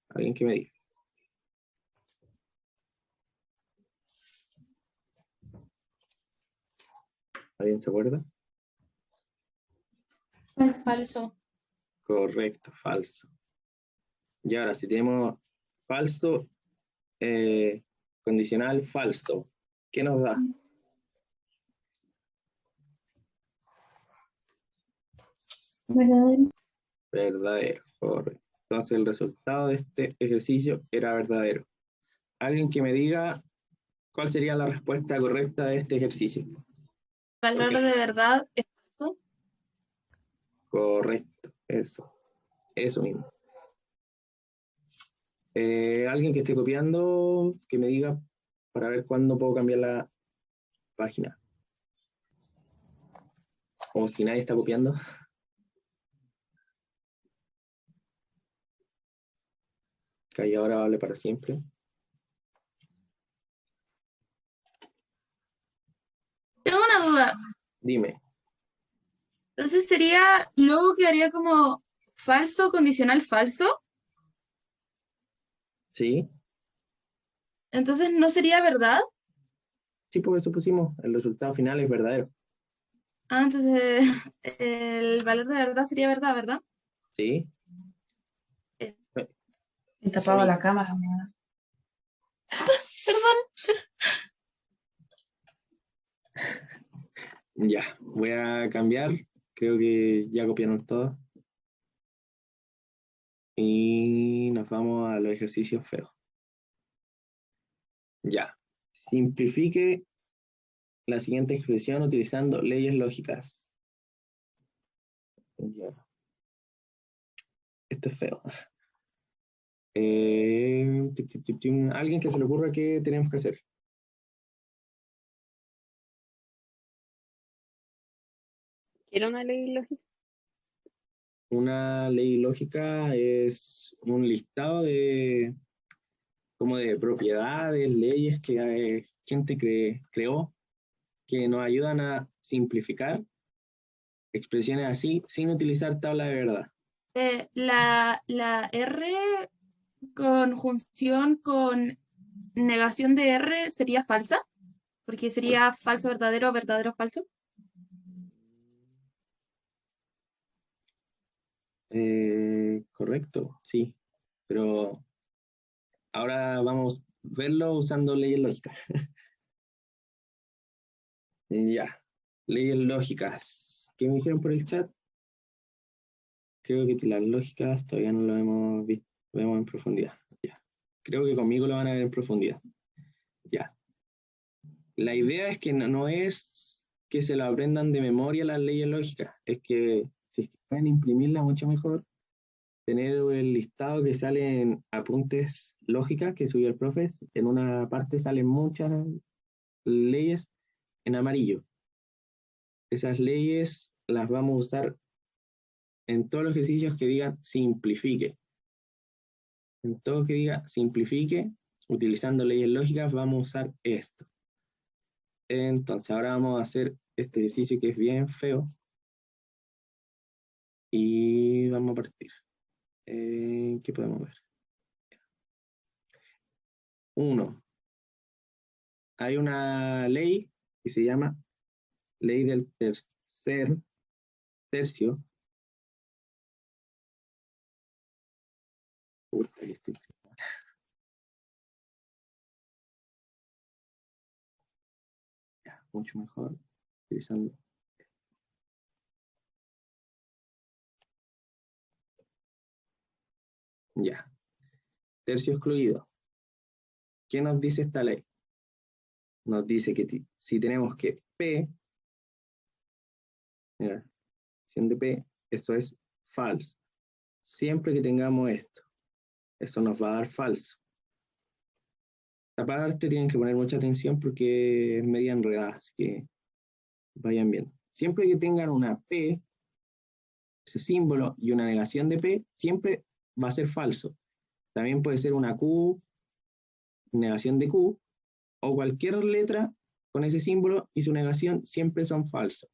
Speaker 1: ¿Alguien que me diga? ¿Alguien se acuerda?
Speaker 8: Falso.
Speaker 1: Correcto, falso. Y ahora, si tenemos falso, condicional falso, ¿qué nos da?
Speaker 6: Verdadero.
Speaker 1: Verdadero, correcto. Entonces el resultado de este ejercicio era verdadero. Alguien que me diga cuál sería la respuesta correcta de este ejercicio.
Speaker 8: ¿Valor de verdad es falso?
Speaker 1: Correcto, eso mismo. Alguien que esté copiando, que me diga para ver cuándo puedo cambiar la página. O si nadie está copiando. Que ahora vale para siempre.
Speaker 8: Tengo una duda.
Speaker 1: Dime.
Speaker 8: Entonces luego quedaría como falso, condicional falso.
Speaker 1: ¿Sí?
Speaker 8: Entonces no sería verdad.
Speaker 1: Sí, por eso pusimos. El resultado final es verdadero.
Speaker 8: Ah, entonces el valor de verdad sería verdad, ¿verdad?
Speaker 1: ¿Sí?
Speaker 4: He tapado la cámara.
Speaker 8: Perdón.
Speaker 1: Ya, voy a cambiar. Creo que ya copiaron todo. Y nos vamos a los ejercicios feos. Ya. Simplifique la siguiente expresión utilizando leyes lógicas. Ya. Esto es feo. Alguien que se le ocurra qué tenemos que hacer.
Speaker 9: ¿Quiero una ley lógica?
Speaker 1: Una ley lógica es un listado de como de propiedades, leyes que gente creó, que nos ayudan a simplificar expresiones así sin utilizar tabla de verdad.
Speaker 8: La R conjunción con negación de R sería falsa, porque sería falso, verdadero, verdadero, falso.
Speaker 1: Correcto, sí. Pero ahora vamos a verlo usando leyes lógicas. Ya, leyes lógicas. ¿Qué me dijeron por el chat? Creo que las lógicas todavía no lo hemos visto, lo vemos en profundidad. Ya. Creo que conmigo lo van a ver en profundidad. Ya. La idea es que no es que se lo aprendan de memoria las leyes lógicas, es que si pueden imprimirla mucho mejor, tener el listado que sale en apuntes lógicas que subió el profe, en una parte salen muchas leyes en amarillo. Esas leyes las vamos a usar en todos los ejercicios que digan simplifique. En todo que diga simplifique, utilizando leyes lógicas, vamos a usar esto. Entonces, ahora vamos a hacer este ejercicio que es bien feo. Y vamos a partir. ¿Qué podemos ver? 1. Hay una ley que se llama ley del tercio. Ya, mucho mejor utilizando. Ya. Tercio excluido. ¿Qué nos dice esta ley? Nos dice que si tenemos que P, mira, de P, eso es falso. Siempre que tengamos esto, eso nos va a dar falso. La parte tienen que poner mucha atención porque es media enredada, así que vayan viendo. Siempre que tengan una P, ese símbolo, y una negación de P, siempre va a ser falso. También puede ser una Q, negación de Q, o cualquier letra con ese símbolo y su negación siempre son falsos.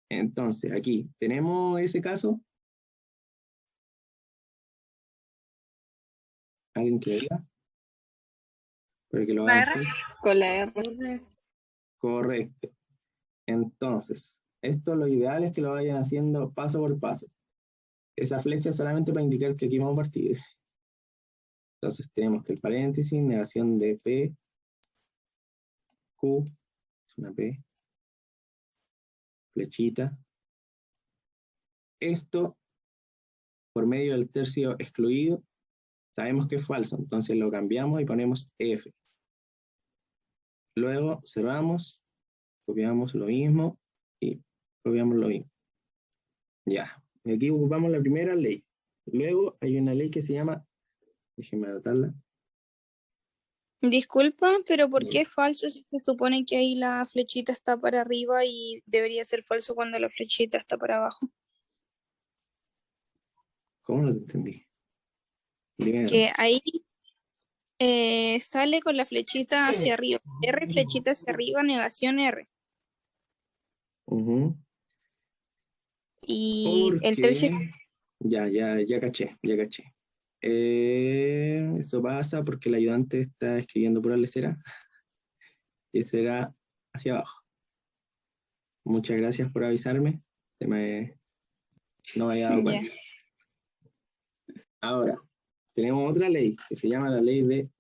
Speaker 1: Entonces, aquí tenemos ese caso. ¿Alguien que diga? Para que lo
Speaker 2: ¿La
Speaker 1: hagan.
Speaker 2: R?
Speaker 9: Con la R.
Speaker 1: Correcto. Entonces, esto lo ideal es que lo vayan haciendo paso por paso. Esa flecha es solamente para indicar que aquí vamos a partir. Entonces tenemos que el paréntesis, negación de P, Q, es una P, flechita. Esto, por medio del tercio excluido, sabemos que es falso, entonces lo cambiamos y ponemos F. Luego cerramos, copiamos lo mismo y copiamos lo mismo. Ya, aquí ocupamos la primera ley. Luego hay una ley que se llama, déjenme anotarla.
Speaker 10: Disculpa, pero ¿por qué es falso si se supone que ahí la flechita está para arriba y debería ser falso cuando la flechita está para abajo?
Speaker 1: ¿Cómo lo entendí? Dime.
Speaker 10: Que ahí sale con la flechita hacia arriba. R, flechita hacia arriba, negación R. Y el tercio...
Speaker 1: Ya caché. Eso pasa porque el ayudante está escribiendo pura lecera y será hacia abajo. Muchas gracias por avisarme. No me había dado cuenta. Ahora, tenemos otra ley que se llama la ley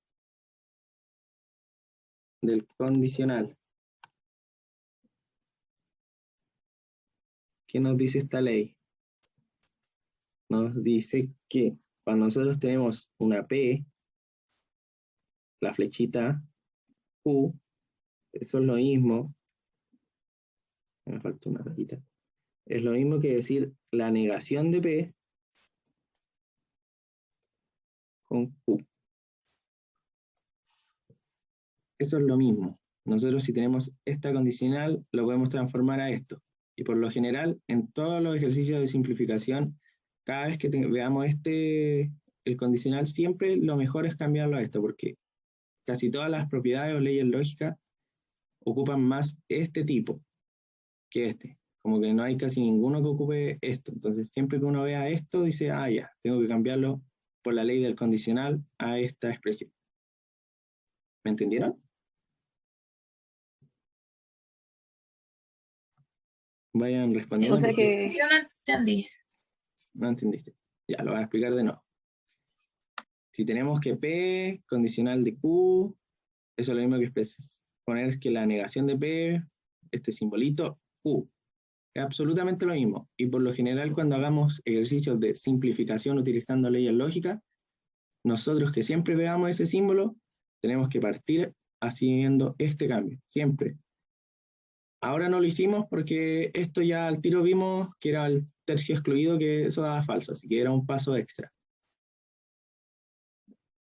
Speaker 1: del condicional. ¿Qué nos dice esta ley? Nos dice que cuando nosotros tenemos una P, la flechita Q, eso es lo mismo, me falta una rayita, es lo mismo que decir la negación de P con Q. Eso es lo mismo. Nosotros si tenemos esta condicional, lo podemos transformar a esto. Y por lo general, en todos los ejercicios de simplificación, cada vez que veamos el condicional, siempre lo mejor es cambiarlo a esto, porque casi todas las propiedades o leyes lógicas ocupan más este tipo que este. como que no hay casi ninguno que ocupe esto. Entonces, siempre que uno vea esto, dice, ah, ya, tengo que cambiarlo por la ley del condicional a esta expresión. ¿Me entendieron? Vayan respondiendo.
Speaker 9: O sea que
Speaker 4: Yo no entendí.
Speaker 1: No entendiste. Ya, lo voy a explicar de nuevo. Si tenemos que P, condicional de Q, eso es lo mismo que poner que la negación de P, este simbolito, Q. Es absolutamente lo mismo. Y por lo general, cuando hagamos ejercicios de simplificación utilizando leyes lógicas, nosotros que siempre veamos ese símbolo, tenemos que partir haciendo este cambio, siempre. Ahora no lo hicimos porque esto ya al tiro vimos que era el tercio excluido, que eso daba falso, así que era un paso extra.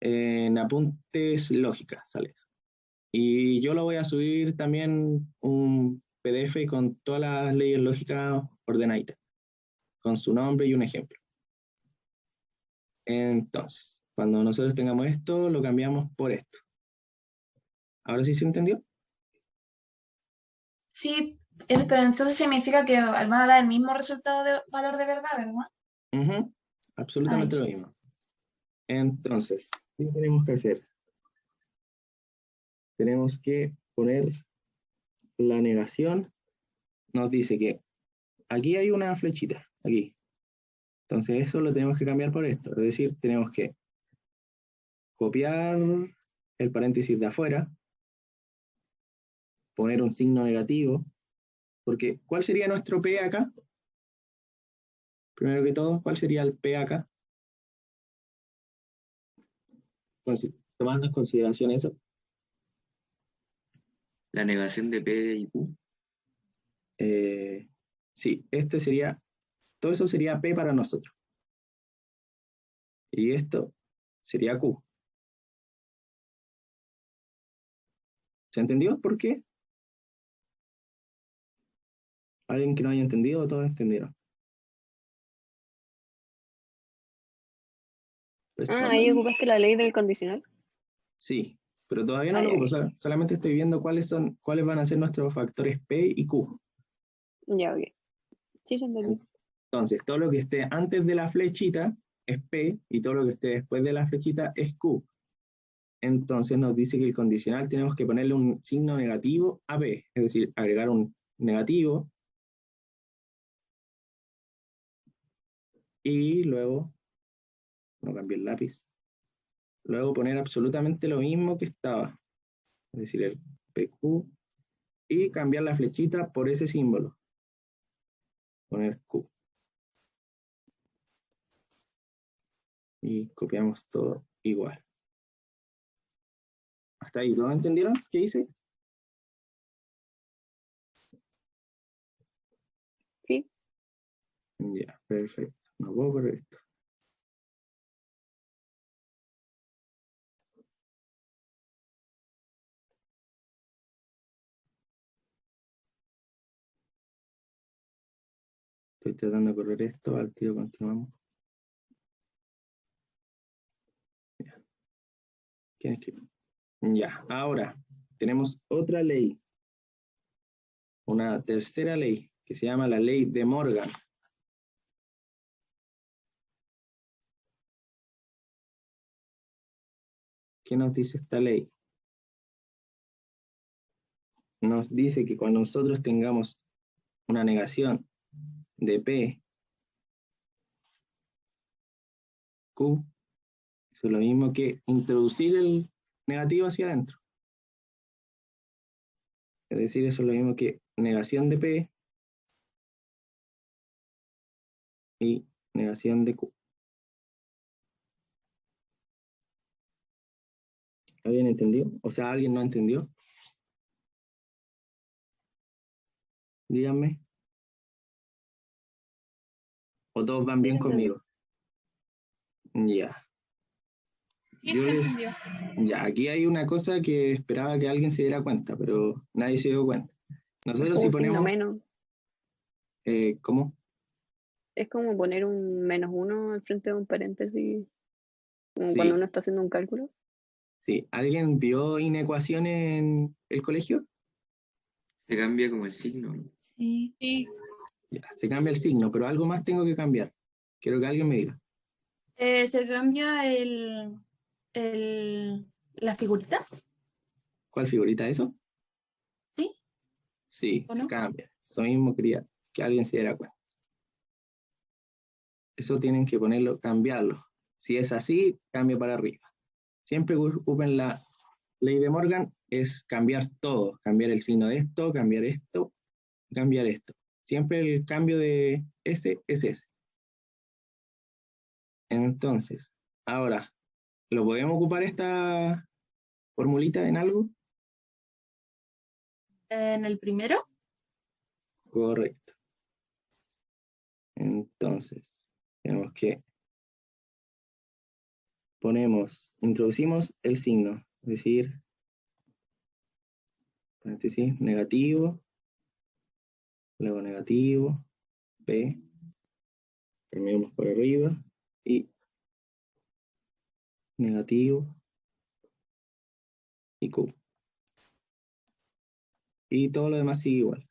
Speaker 1: En apuntes lógicas sale eso. Y yo lo voy a subir también un PDF con todas las leyes lógicas ordenaditas, con su nombre y un ejemplo. Entonces, cuando nosotros tengamos esto, lo cambiamos por esto. ¿Ahora sí se entendió?
Speaker 4: Sí, pero entonces significa que van a dar el mismo resultado de valor de verdad, ¿verdad?
Speaker 1: Absolutamente lo mismo. Entonces, ¿qué tenemos que hacer? Tenemos que poner la negación. Nos dice que aquí hay una flechita, aquí. Entonces eso lo tenemos que cambiar por esto. Es decir, tenemos que copiar el paréntesis de afuera, poner un signo negativo, porque ¿cuál sería nuestro P acá? Primero que todo, ¿cuál sería el P acá? Tomando en consideración eso.
Speaker 13: La negación de P y Q.
Speaker 1: Sí, este sería, todo eso sería P para nosotros. Y esto sería Q. ¿Se entendió por qué? ¿Alguien que no haya entendido o todos entendieron?
Speaker 9: ahí ocupaste la ley del condicional.
Speaker 1: Sí, pero todavía no lo ocupo, solamente estoy viendo cuáles van a ser nuestros factores P y Q.
Speaker 9: Ya, ok. Sí, se entendió.
Speaker 1: Entonces, todo lo que esté antes de la flechita es P y todo lo que esté después de la flechita es Q. Entonces nos dice que el condicional tenemos que ponerle un signo negativo a P, es decir, agregar un negativo y luego, no cambié el lápiz, luego poner absolutamente lo mismo que estaba, es decir, el PQ, y cambiar la flechita por ese símbolo, poner Q. Y copiamos todo igual. ¿Hasta ahí? ¿Todos entendieron qué hice?
Speaker 9: Sí.
Speaker 1: Ya, perfecto. No puedo correr esto. Estoy tratando de correr esto, al tiro continuamos. Ya. ¿Quién escribe? Ya, ahora tenemos otra ley. Una tercera ley que se llama la ley de Morgan. ¿Qué nos dice esta ley? Nos dice que cuando nosotros tengamos una negación de P, Q, eso es lo mismo que introducir el negativo hacia adentro. Es decir, eso es lo mismo que negación de P y negación de Q. ¿Alguien entendió? O sea, ¿alguien no entendió? Díganme. ¿O todos van bien conmigo? Ya. Ya, aquí hay una cosa que esperaba que alguien se diera cuenta, pero nadie se dio cuenta. Nosotros si ponemos...
Speaker 9: menos.
Speaker 1: ¿Cómo?
Speaker 9: Es como poner un -1 al frente de un paréntesis, como
Speaker 1: Sí.
Speaker 9: cuando uno está haciendo un cálculo.
Speaker 1: Sí, ¿alguien vio inecuaciones en el colegio?
Speaker 13: Se cambia como el signo, ¿no?
Speaker 4: Sí.
Speaker 1: Ya, se cambia el signo, pero algo más tengo que cambiar. Quiero que alguien me diga.
Speaker 8: Se cambia la figurita.
Speaker 1: ¿Cuál figurita eso?
Speaker 8: ¿Sí?
Speaker 1: Sí,
Speaker 8: ¿O
Speaker 1: se
Speaker 8: no?
Speaker 1: cambia. Eso mismo quería que alguien se diera cuenta. Eso tienen que ponerlo, cambiarlo. Si es así, cambia para arriba. Siempre ocupen la ley de Morgan, es cambiar todo. Cambiar el signo de esto, cambiar esto, cambiar esto. Siempre el cambio de ese es ese. Entonces, ahora, ¿lo podemos ocupar esta formulita en algo?
Speaker 8: En el primero.
Speaker 1: Correcto. Entonces, tenemos que introducimos el signo, es decir, paréntesis, negativo, luego negativo, P, cambiamos por arriba, y negativo, y Q. Y todo lo demás sigue igual.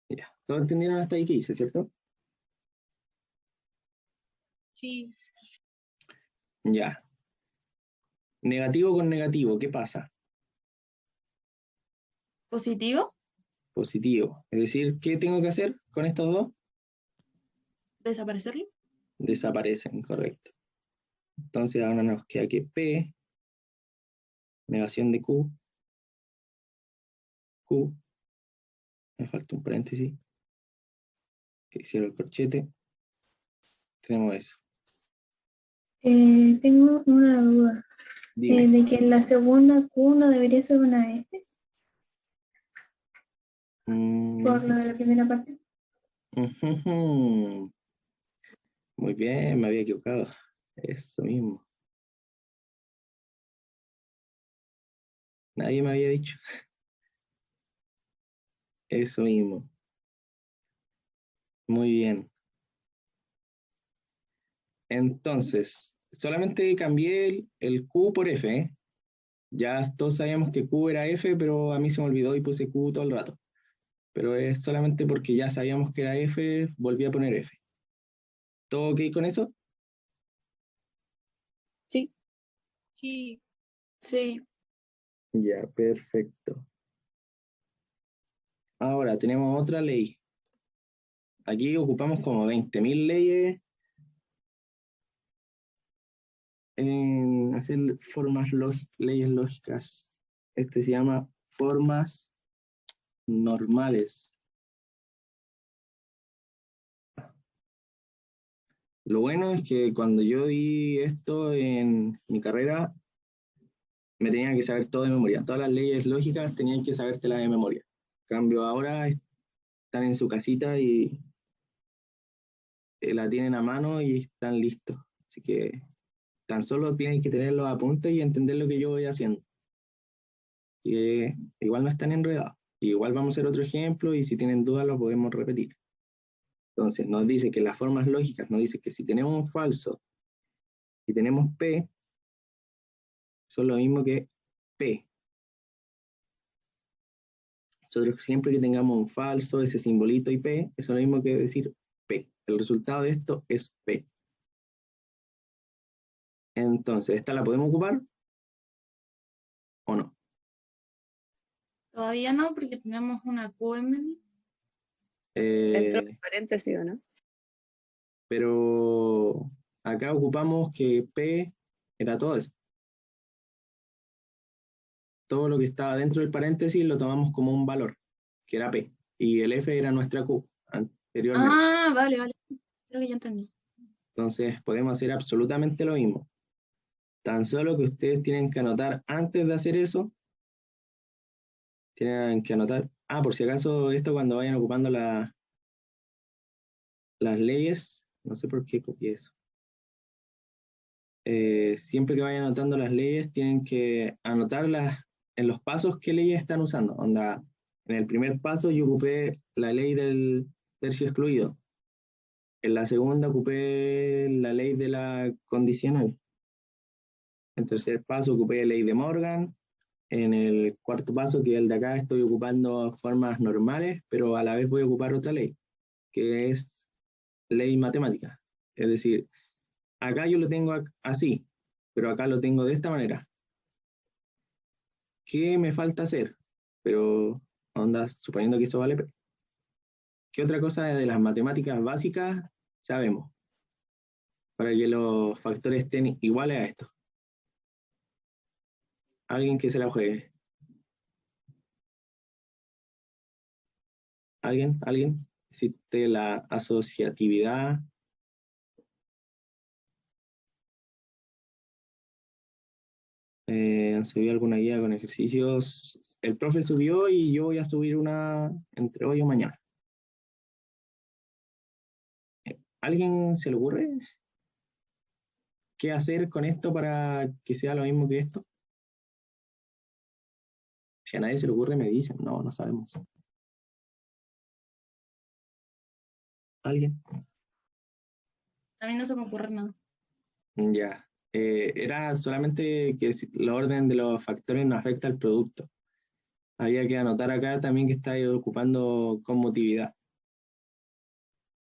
Speaker 1: Ya, ¿todos entendieron hasta ahí qué hice, cierto?
Speaker 2: Sí.
Speaker 1: Ya. Negativo con negativo, ¿qué pasa?
Speaker 8: Positivo.
Speaker 1: Positivo. Es decir, ¿qué tengo que hacer con estos dos?
Speaker 8: Desaparecerlo.
Speaker 1: Desaparecen, correcto. Entonces ahora nos queda que P, negación de Q, me falta un paréntesis, que cierro el corchete, tenemos eso.
Speaker 6: Tengo una duda.
Speaker 1: Dime.
Speaker 6: De que la segunda Q no debería ser una F, por lo de la primera parte.
Speaker 1: Ujujú. Muy bien, me había equivocado. Eso mismo. Nadie me había dicho. Eso mismo. Muy bien. Entonces, solamente cambié el Q por F, ¿eh? Ya todos sabíamos que Q era F, pero a mí se me olvidó y puse Q todo el rato. Pero es solamente porque ya sabíamos que era F, volví a poner F. ¿Todo ok con eso?
Speaker 9: Sí.
Speaker 2: Sí.
Speaker 8: Sí.
Speaker 1: Ya, perfecto. Ahora tenemos otra ley. Aquí ocupamos como 20.000 leyes en hacer leyes lógicas. Este se llama formas normales. Lo bueno es que cuando yo di esto en mi carrera, me tenía que saber todo de memoria. Todas las leyes lógicas tenían que sabértelas de memoria. En cambio, ahora están en su casita y la tienen a mano y están listos. Así que tan solo tienen que tener los apuntes y entender lo que yo voy haciendo. Y igual no están enredados. Igual vamos a hacer otro ejemplo y si tienen dudas lo podemos repetir. Entonces nos dice que las formas lógicas nos dice que si tenemos un falso y tenemos P, son lo mismo que P. Nosotros siempre que tengamos un falso, ese simbolito y P, eso es lo mismo que decir P. El resultado de esto es P. Entonces, ¿esta la podemos ocupar o no?
Speaker 8: Todavía no, porque tenemos una Q en medio.
Speaker 9: Dentro de paréntesis, ¿o no?
Speaker 1: Pero acá ocupamos que P era todo eso. Todo lo que estaba dentro del paréntesis lo tomamos como un valor, que era P. Y el F era nuestra Q anteriormente.
Speaker 8: Ah, vale. Creo que ya entendí.
Speaker 1: Entonces podemos hacer absolutamente lo mismo. Tan solo que ustedes tienen que anotar antes de hacer eso, tienen que anotar, por si acaso esto cuando vayan ocupando las leyes, no sé por qué copié eso. Siempre que vayan anotando las leyes, tienen que anotarlas en los pasos qué leyes están usando. Onda, en el primer paso yo ocupé la ley del tercio excluido. En la segunda ocupé la ley de la condicional. En tercer paso ocupé la ley de Morgan. en el cuarto paso, que es el de acá, estoy ocupando formas normales, pero a la vez voy a ocupar otra ley, que es ley matemática. Es decir, acá yo lo tengo así, pero acá lo tengo de esta manera. ¿Qué me falta hacer? Pero, onda, suponiendo que eso vale P. ¿Qué otra cosa de las matemáticas básicas sabemos? Para que los factores estén iguales a esto. Alguien que se la juegue. ¿Alguien? Existe la asociatividad. ¿Han subido alguna guía con ejercicios? El profe subió y yo voy a subir una entre hoy o mañana. ¿Alguien se le ocurre qué hacer con esto para que sea lo mismo que esto? Si a nadie se le ocurre, me dicen. No sabemos. ¿Alguien?
Speaker 8: A mí no se me ocurre nada.
Speaker 1: Ya. Era solamente que la orden de los factores no afecta al producto. Había que anotar acá también que está ocupando conmutividad.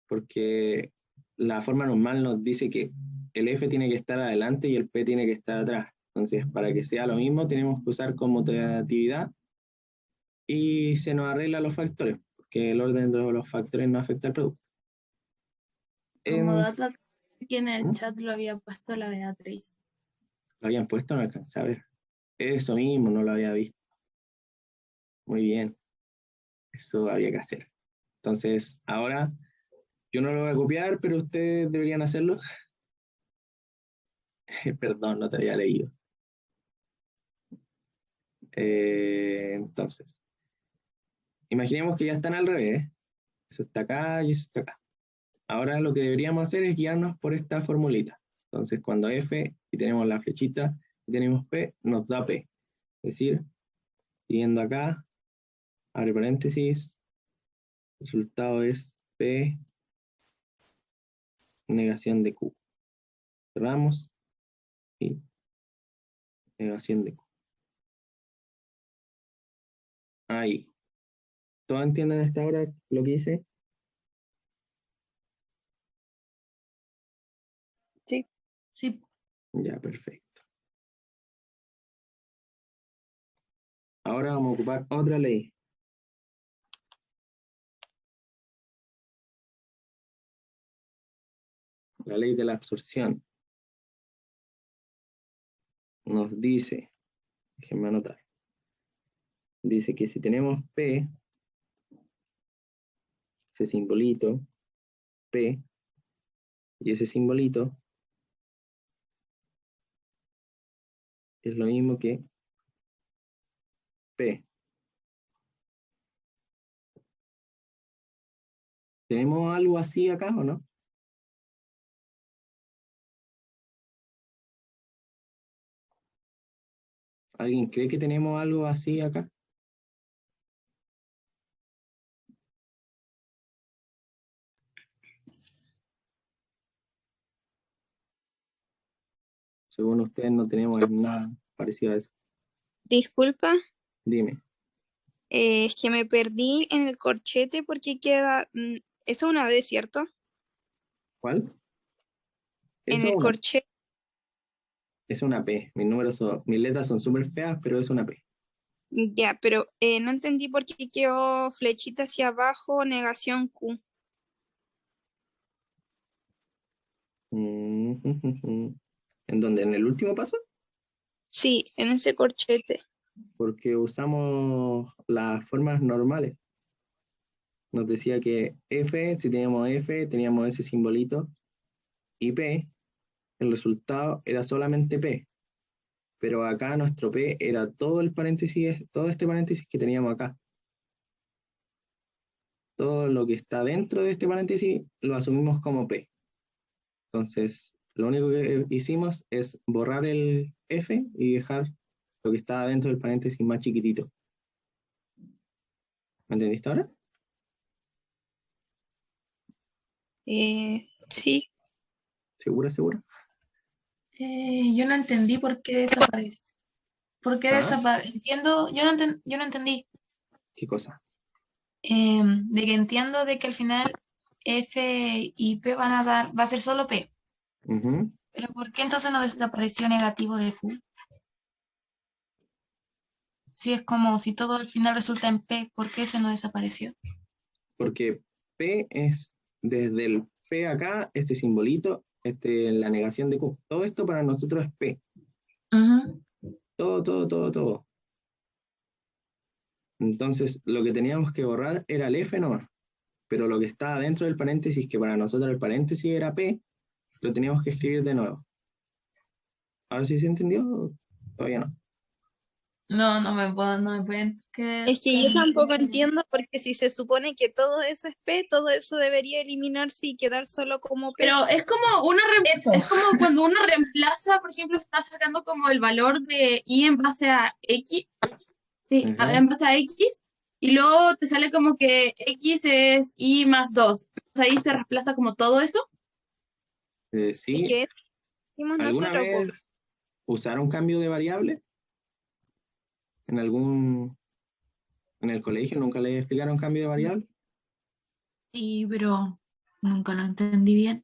Speaker 1: Porque la forma normal nos dice que el F tiene que estar adelante y el P tiene que estar atrás. Entonces, para que sea lo mismo, tenemos que usar conmutatividad y se nos arreglan los factores, porque el orden de los factores no afecta al producto.
Speaker 8: Como dato, que en el chat lo había puesto la Beatriz.
Speaker 1: Lo habían puesto, no alcancé a ver. Eso mismo, no lo había visto. Muy bien. Eso había que hacer. Entonces, ahora yo no lo voy a copiar, pero ustedes deberían hacerlo. Perdón, no te había leído. Entonces, imaginemos que ya están al revés. Eso está acá y eso está acá. Ahora lo que deberíamos hacer es guiarnos por esta formulita. Entonces, cuando F y tenemos la flechita y tenemos P, nos da P. Es decir, siguiendo acá, abre paréntesis, el resultado es P negación de Q. Cerramos y negación de Q. Ahí. ¿Todos entienden hasta ahora lo que hice?
Speaker 9: Sí.
Speaker 8: Sí.
Speaker 1: Ya, perfecto. Ahora vamos a ocupar otra ley. La ley de la absorción. Nos dice, déjenme anotar, dice que si tenemos P, ese simbolito, P, y ese simbolito, es lo mismo que P. ¿Tenemos algo así acá o no? ¿Alguien cree que tenemos algo así acá? Según ustedes no tenemos nada parecido a eso.
Speaker 10: Disculpa,
Speaker 1: Dime.
Speaker 10: es que me perdí en el corchete porque queda... eso es una D, ¿cierto?
Speaker 1: ¿Cuál?
Speaker 10: En
Speaker 1: Eso
Speaker 10: el
Speaker 1: una,
Speaker 10: corchete.
Speaker 1: es una P. Mis letras son súper feas, pero es una P.
Speaker 10: Ya, pero no entendí por qué quedó flechita hacia abajo, negación Q.
Speaker 1: ¿En dónde? ¿En el último paso?
Speaker 10: Sí, en ese corchete.
Speaker 1: Porque usamos las formas normales. Nos decía que F, si teníamos F, teníamos ese simbolito, y P, el resultado era solamente P. Pero acá nuestro P era todo el paréntesis, todo este paréntesis que teníamos acá. Todo lo que está dentro de este paréntesis lo asumimos como P. Entonces, lo único que hicimos es borrar el F y dejar lo que estaba dentro del paréntesis más chiquitito. ¿Me entendiste ahora?
Speaker 10: Sí.
Speaker 1: ¿Segura?
Speaker 4: Yo no entendí por qué desaparece. ¿Por qué entiendo, yo no entendí.
Speaker 1: ¿Qué cosa?
Speaker 4: De que entiendo de que al final F y P va a ser solo P. Pero ¿por qué entonces no desapareció negativo de Q? Si es como si todo al final resulta en P, ¿por qué ese no desapareció?
Speaker 1: Porque P es desde el P acá, este simbolito, la negación de Q. Todo esto para nosotros es P. Todo. Entonces, lo que teníamos que borrar era el F nomás. Pero lo que estaba dentro del paréntesis, que para nosotros el paréntesis era P, lo teníamos que escribir de nuevo. ¿Ahora sí se entendió? Todavía no.
Speaker 4: No me pueden.
Speaker 10: Es que yo tampoco entiendo porque si se supone que todo eso es P, todo eso debería eliminarse y quedar solo como P.
Speaker 8: Pero es como es como cuando uno reemplaza, por ejemplo, está sacando como el valor de I en base a X, sí, en base a X, y luego te sale como que X es I más 2. O sea, ahí se reemplaza como todo eso.
Speaker 1: Sí.
Speaker 10: ¿Qué hicimos
Speaker 1: ¿Alguna
Speaker 10: nosotros?
Speaker 1: vez usaron cambio de variable? ¿En el colegio nunca les explicaron cambio de variable?
Speaker 14: Sí, pero nunca lo entendí bien.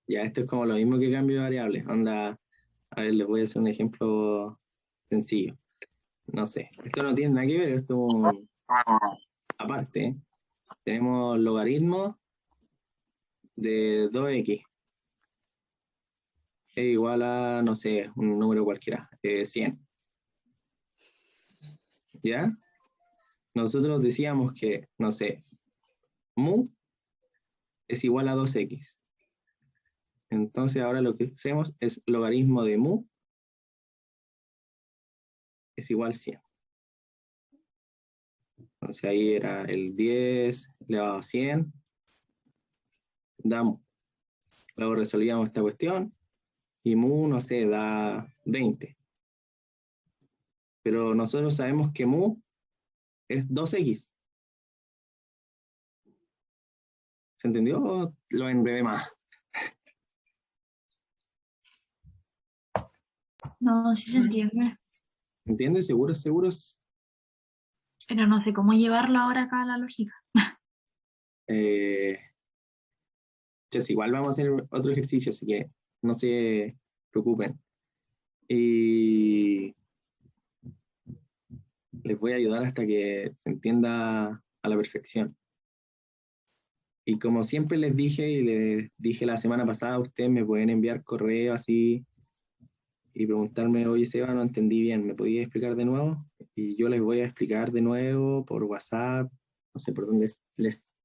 Speaker 1: Ya, esto es como lo mismo que cambio de variable. Onda, a ver, les voy a hacer un ejemplo sencillo. No sé, esto no tiene nada que ver, esto es aparte. Tenemos logaritmo de 2x. Es igual a, no sé, un número cualquiera, 100. ¿Ya? Nosotros decíamos que, no sé, mu es igual a 2x. Entonces ahora lo que hacemos es logaritmo de mu es igual a 100. Entonces ahí era el 10 elevado a 100. Da mu. Luego resolvíamos esta cuestión y mu, no sé, da 20. Pero nosotros sabemos que mu es 2x. ¿Se entendió o lo enredé más?
Speaker 14: No, sí se entiende.
Speaker 1: ¿Entiendes? ¿Seguros?
Speaker 14: Pero no sé cómo llevarlo ahora acá a la lógica.
Speaker 1: Pues igual vamos a hacer otro ejercicio, así que no se preocupen. Y les voy a ayudar hasta que se entienda a la perfección. Y como siempre les dije y les dije la semana pasada, ustedes me pueden enviar correo así y preguntarme, oye Seba, no entendí bien, ¿me podías explicar de nuevo? Y yo les voy a explicar de nuevo por WhatsApp, no sé, por donde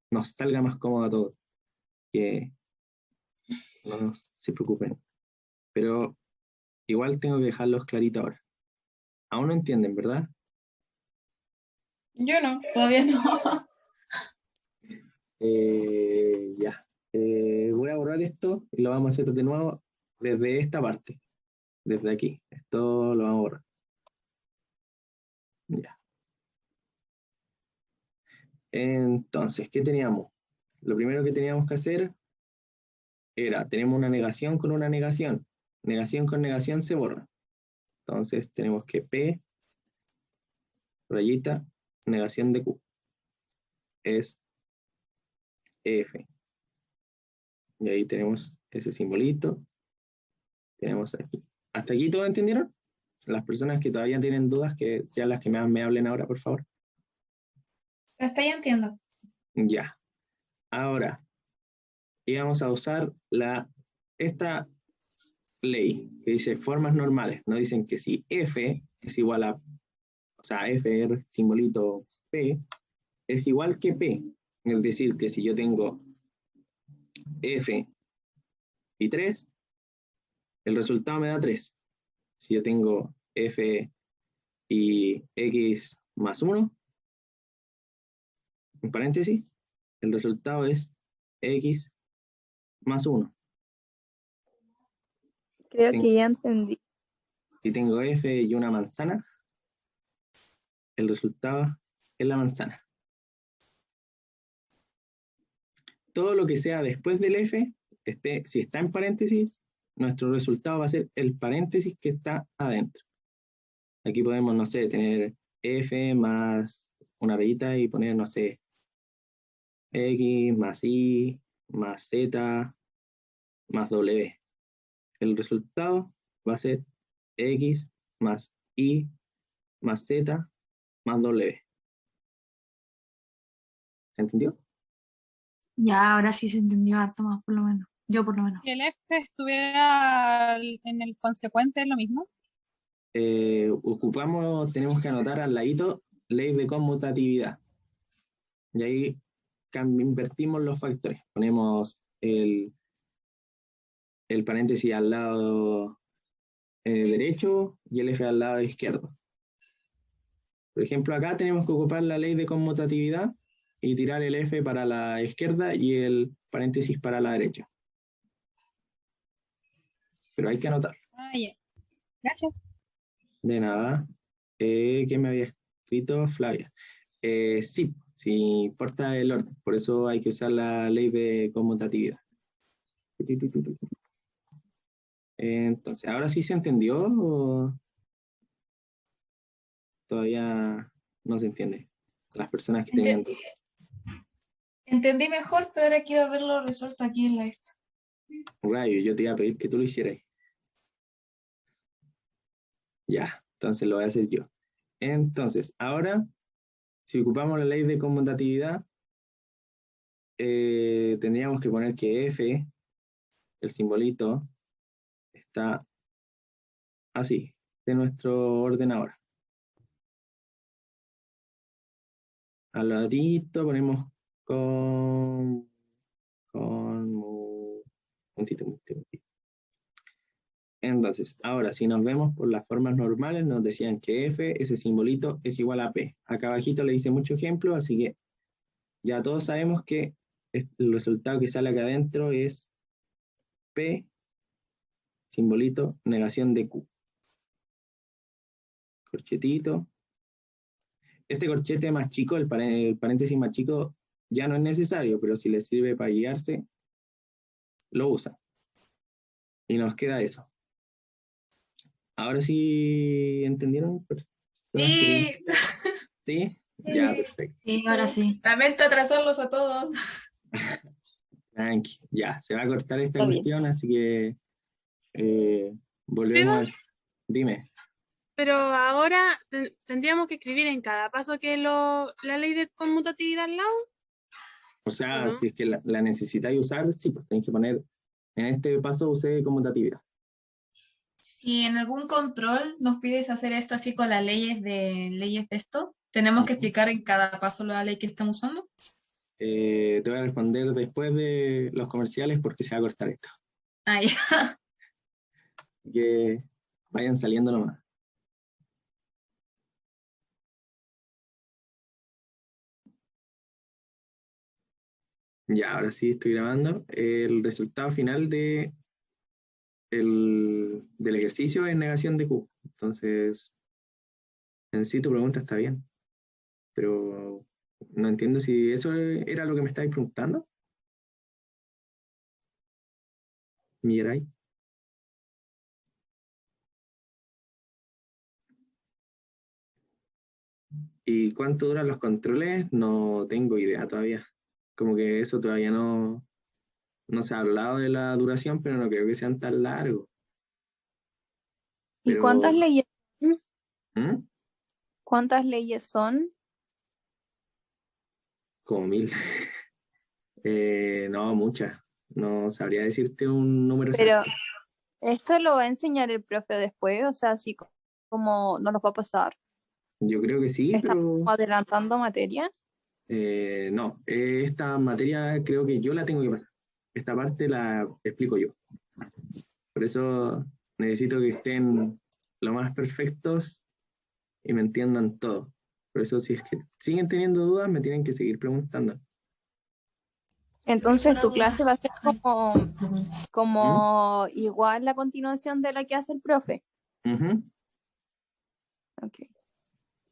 Speaker 1: nos salga más cómodo a todos. Que no se preocupen. Pero igual tengo que dejarlos claritos ahora. Aún no entienden, ¿verdad?
Speaker 4: Yo no, todavía no.
Speaker 1: Ya. Voy a borrar esto y lo vamos a hacer de nuevo desde esta parte. Desde aquí. Esto lo vamos a borrar. Ya. Entonces, ¿qué teníamos? Lo primero que teníamos que hacer era, tenemos una negación con una negación. Negación con negación se borra. Entonces tenemos que P, rayita, negación de Q. Es F. Y ahí tenemos ese simbolito. Tenemos aquí. ¿Hasta aquí todos entendieron? Las personas que todavía tienen dudas, que sean las que me hablen ahora, por favor.
Speaker 4: Hasta ahí entiendo.
Speaker 1: Ya. Ahora, íbamos a usar esta ley que dice formas normales. Nos dicen que si F es igual a, o sea, F es simbolito P, es igual que P. Es decir, que si yo tengo F y 3, el resultado me da 3. Si yo tengo F y X más 1, en paréntesis, el resultado es X más 1.
Speaker 10: Creo que ya entendí.
Speaker 1: Si tengo F y una manzana, el resultado es la manzana. Todo lo que sea después del F, si está en paréntesis, nuestro resultado va a ser el paréntesis que está adentro. Aquí podemos, no sé, tener F más una rayita y poner, no sé, X más Y más Z más W. El resultado va a ser X más Y más Z más W. ¿Se entendió?
Speaker 14: Ya, ahora sí se entendió harto más, por lo menos. Yo por lo menos.
Speaker 2: Si el F estuviera en el consecuente, ¿es lo mismo?
Speaker 1: Tenemos que anotar al ladito ley de conmutatividad. Y ahí invertimos los factores. Ponemos el paréntesis al lado derecho y el F al lado izquierdo. Por ejemplo, acá tenemos que ocupar la ley de conmutatividad y tirar el F para la izquierda y el paréntesis para la derecha. Pero hay que anotar.
Speaker 2: Ah, ya. Gracias.
Speaker 1: De nada. ¿Qué me había escrito Flavia? Sí importa el orden. Por eso hay que usar la ley de conmutatividad. Entonces, ¿ahora sí se entendió o todavía no se entiende? Las personas que tenían dudas.
Speaker 4: Entendí mejor, pero ahora quiero verlo resuelto aquí en la esta.
Speaker 1: Rayo, yo te iba a pedir que tú lo hicieras. Ya, entonces lo voy a hacer yo. Entonces, ahora, si ocupamos la ley de conmutatividad, tendríamos que poner que F, el simbolito, está así, de nuestro ordenador. Al ladito ponemos puntito. Entonces, ahora, si nos vemos por las formas normales, nos decían que F, ese simbolito, es igual a P. Acá abajito le hice mucho ejemplo, así que ya todos sabemos que el resultado que sale acá adentro es P, simbolito, negación de Q. Corchetito. Este corchete más chico, el paréntesis más chico, ya no es necesario, pero si le sirve para guiarse, lo usa. Y nos queda eso. Ahora sí, ¿entendieron?
Speaker 4: Sí.
Speaker 1: ¿Sí? Ya, perfecto.
Speaker 14: Sí, ahora sí.
Speaker 4: Lamento atrasarlos a todos.
Speaker 1: Tranqui, ya, se va a cortar esta
Speaker 9: Está bien.
Speaker 1: cuestión, así que volvemos. Dime.
Speaker 8: Pero ahora tendríamos que escribir en cada paso que la ley de conmutatividad al lado.
Speaker 1: O sea,
Speaker 8: ¿No?
Speaker 1: si es que la necesitáis usar, sí, pues tenéis que poner, en este paso usé conmutatividad.
Speaker 4: Si en algún control nos pides hacer esto así con las leyes de esto, ¿tenemos que explicar en cada paso la ley que estamos usando?
Speaker 1: Te voy a responder después de los comerciales porque se va a cortar esto.
Speaker 4: Ah, ya.
Speaker 1: Que vayan saliendo nomás. Ya, ahora sí estoy grabando. El resultado final del ejercicio es negación de Q. Entonces, en sí tu pregunta está bien. Pero no entiendo si eso era lo que me estabais preguntando. Mirai. ¿Y cuánto duran los controles? No tengo idea todavía. Como que eso todavía no se ha hablado de la duración, pero no creo que sean tan largos.
Speaker 10: ¿Y
Speaker 1: Pero-
Speaker 10: cuántas leyes?
Speaker 1: ¿Mm?
Speaker 10: ¿Cuántas leyes son?
Speaker 1: Como 1000. No, muchas. No sabría decirte un número
Speaker 10: Pero
Speaker 1: exacto.
Speaker 10: esto lo va a enseñar el profe después, o sea, así como nos lo va a pasar.
Speaker 1: Yo creo que sí,
Speaker 10: ¿Estamos
Speaker 1: pero
Speaker 10: adelantando materia?
Speaker 1: no. Esta materia creo que yo la tengo que pasar. Esta parte la explico yo. Por eso necesito que estén lo más perfectos y me entiendan todo. Por eso si es que siguen teniendo dudas, me tienen que seguir preguntando.
Speaker 10: Entonces
Speaker 11: Una
Speaker 10: tu
Speaker 11: duda.
Speaker 10: clase va a ser como igual la continuación de la que hace el profe.
Speaker 1: Ujú.
Speaker 10: Ok.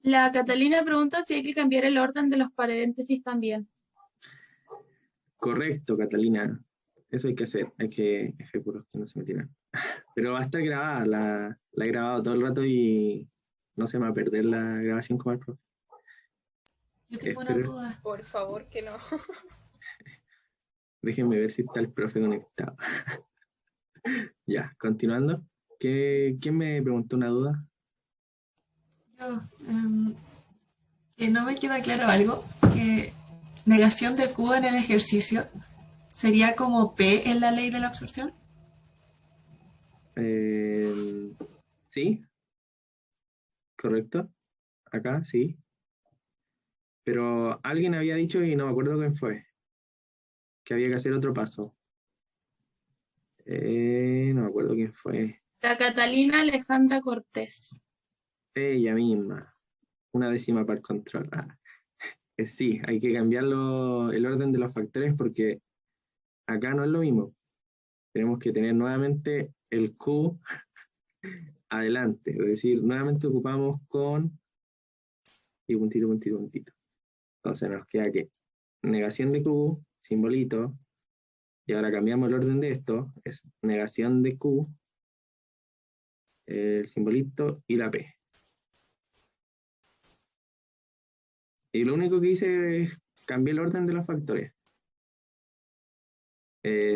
Speaker 8: La Catalina pregunta si hay que cambiar el orden de los paréntesis también.
Speaker 1: Correcto, Catalina. Eso hay que hacer. Hay que... puros que no se metieran. Pero va a estar grabada. La he grabado todo el rato y no se me va a perder la grabación como el profe.
Speaker 11: Yo tengo una
Speaker 1: Espero.
Speaker 11: duda.
Speaker 3: Por favor, que no.
Speaker 1: Déjenme ver si está el profe conectado. Ya, continuando. ¿Quién me preguntó una duda?
Speaker 11: Yo, que no me queda claro algo, que negación de Q en el ejercicio sería como P en la ley de la absorción.
Speaker 1: Sí, correcto. Acá, sí. Pero alguien había dicho, y no me acuerdo quién fue, que había que hacer otro paso. No me acuerdo quién fue.
Speaker 8: La Catalina Alejandra Cortés.
Speaker 1: Ella misma. Una décima para el control. Sí, hay que cambiarlo el orden de los factores porque acá no es lo mismo. Tenemos que tener nuevamente el Q adelante. Es decir, nuevamente ocupamos con y puntito, puntito, puntito. Entonces nos queda que negación de Q, simbolito, y ahora cambiamos el orden de esto, es negación de Q, el simbolito y la P. Y lo único que hice es cambiar el orden de los factores.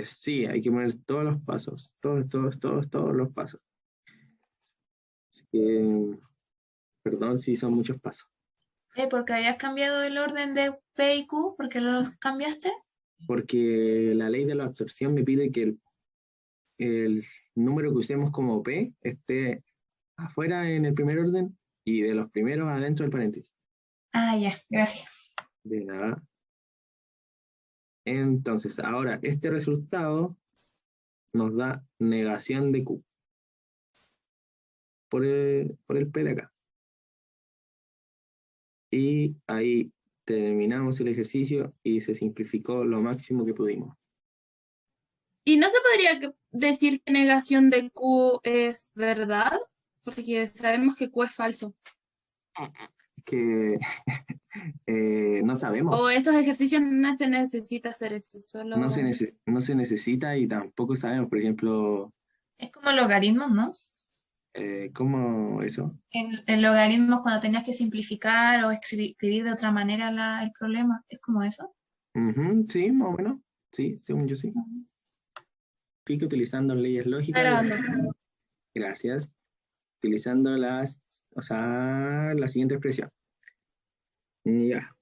Speaker 1: Sí, hay que poner todos los pasos, todos los pasos. Así que, perdón si son muchos pasos.
Speaker 4: ¿Porque habías cambiado el orden de P y Q? ¿Por qué los cambiaste?
Speaker 1: Porque la ley de la absorción me pide que el número que usemos como P esté afuera en el primer orden y de los primeros adentro del paréntesis.
Speaker 4: Ah, ya, gracias.
Speaker 1: De nada. Entonces, ahora este resultado nos da negación de Q por el P de acá. Y ahí terminamos el ejercicio y se simplificó lo máximo que pudimos.
Speaker 8: ¿Y no se podría decir que negación de Q es verdad? Porque sabemos que Q es falso.
Speaker 1: Que no sabemos.
Speaker 8: O estos ejercicios no se necesita hacer eso, solo...
Speaker 1: No se necesita y tampoco sabemos, por ejemplo...
Speaker 4: Es como logaritmos, ¿no?
Speaker 1: ¿Cómo eso?
Speaker 4: En logaritmos cuando tenías que simplificar o escribir de otra manera el problema, ¿es como eso?
Speaker 1: Sí, más o menos. Sí, según yo sí. Pico utilizando leyes lógicas.
Speaker 8: Grabando.
Speaker 1: Gracias. Utilizando la siguiente expresión. Ya.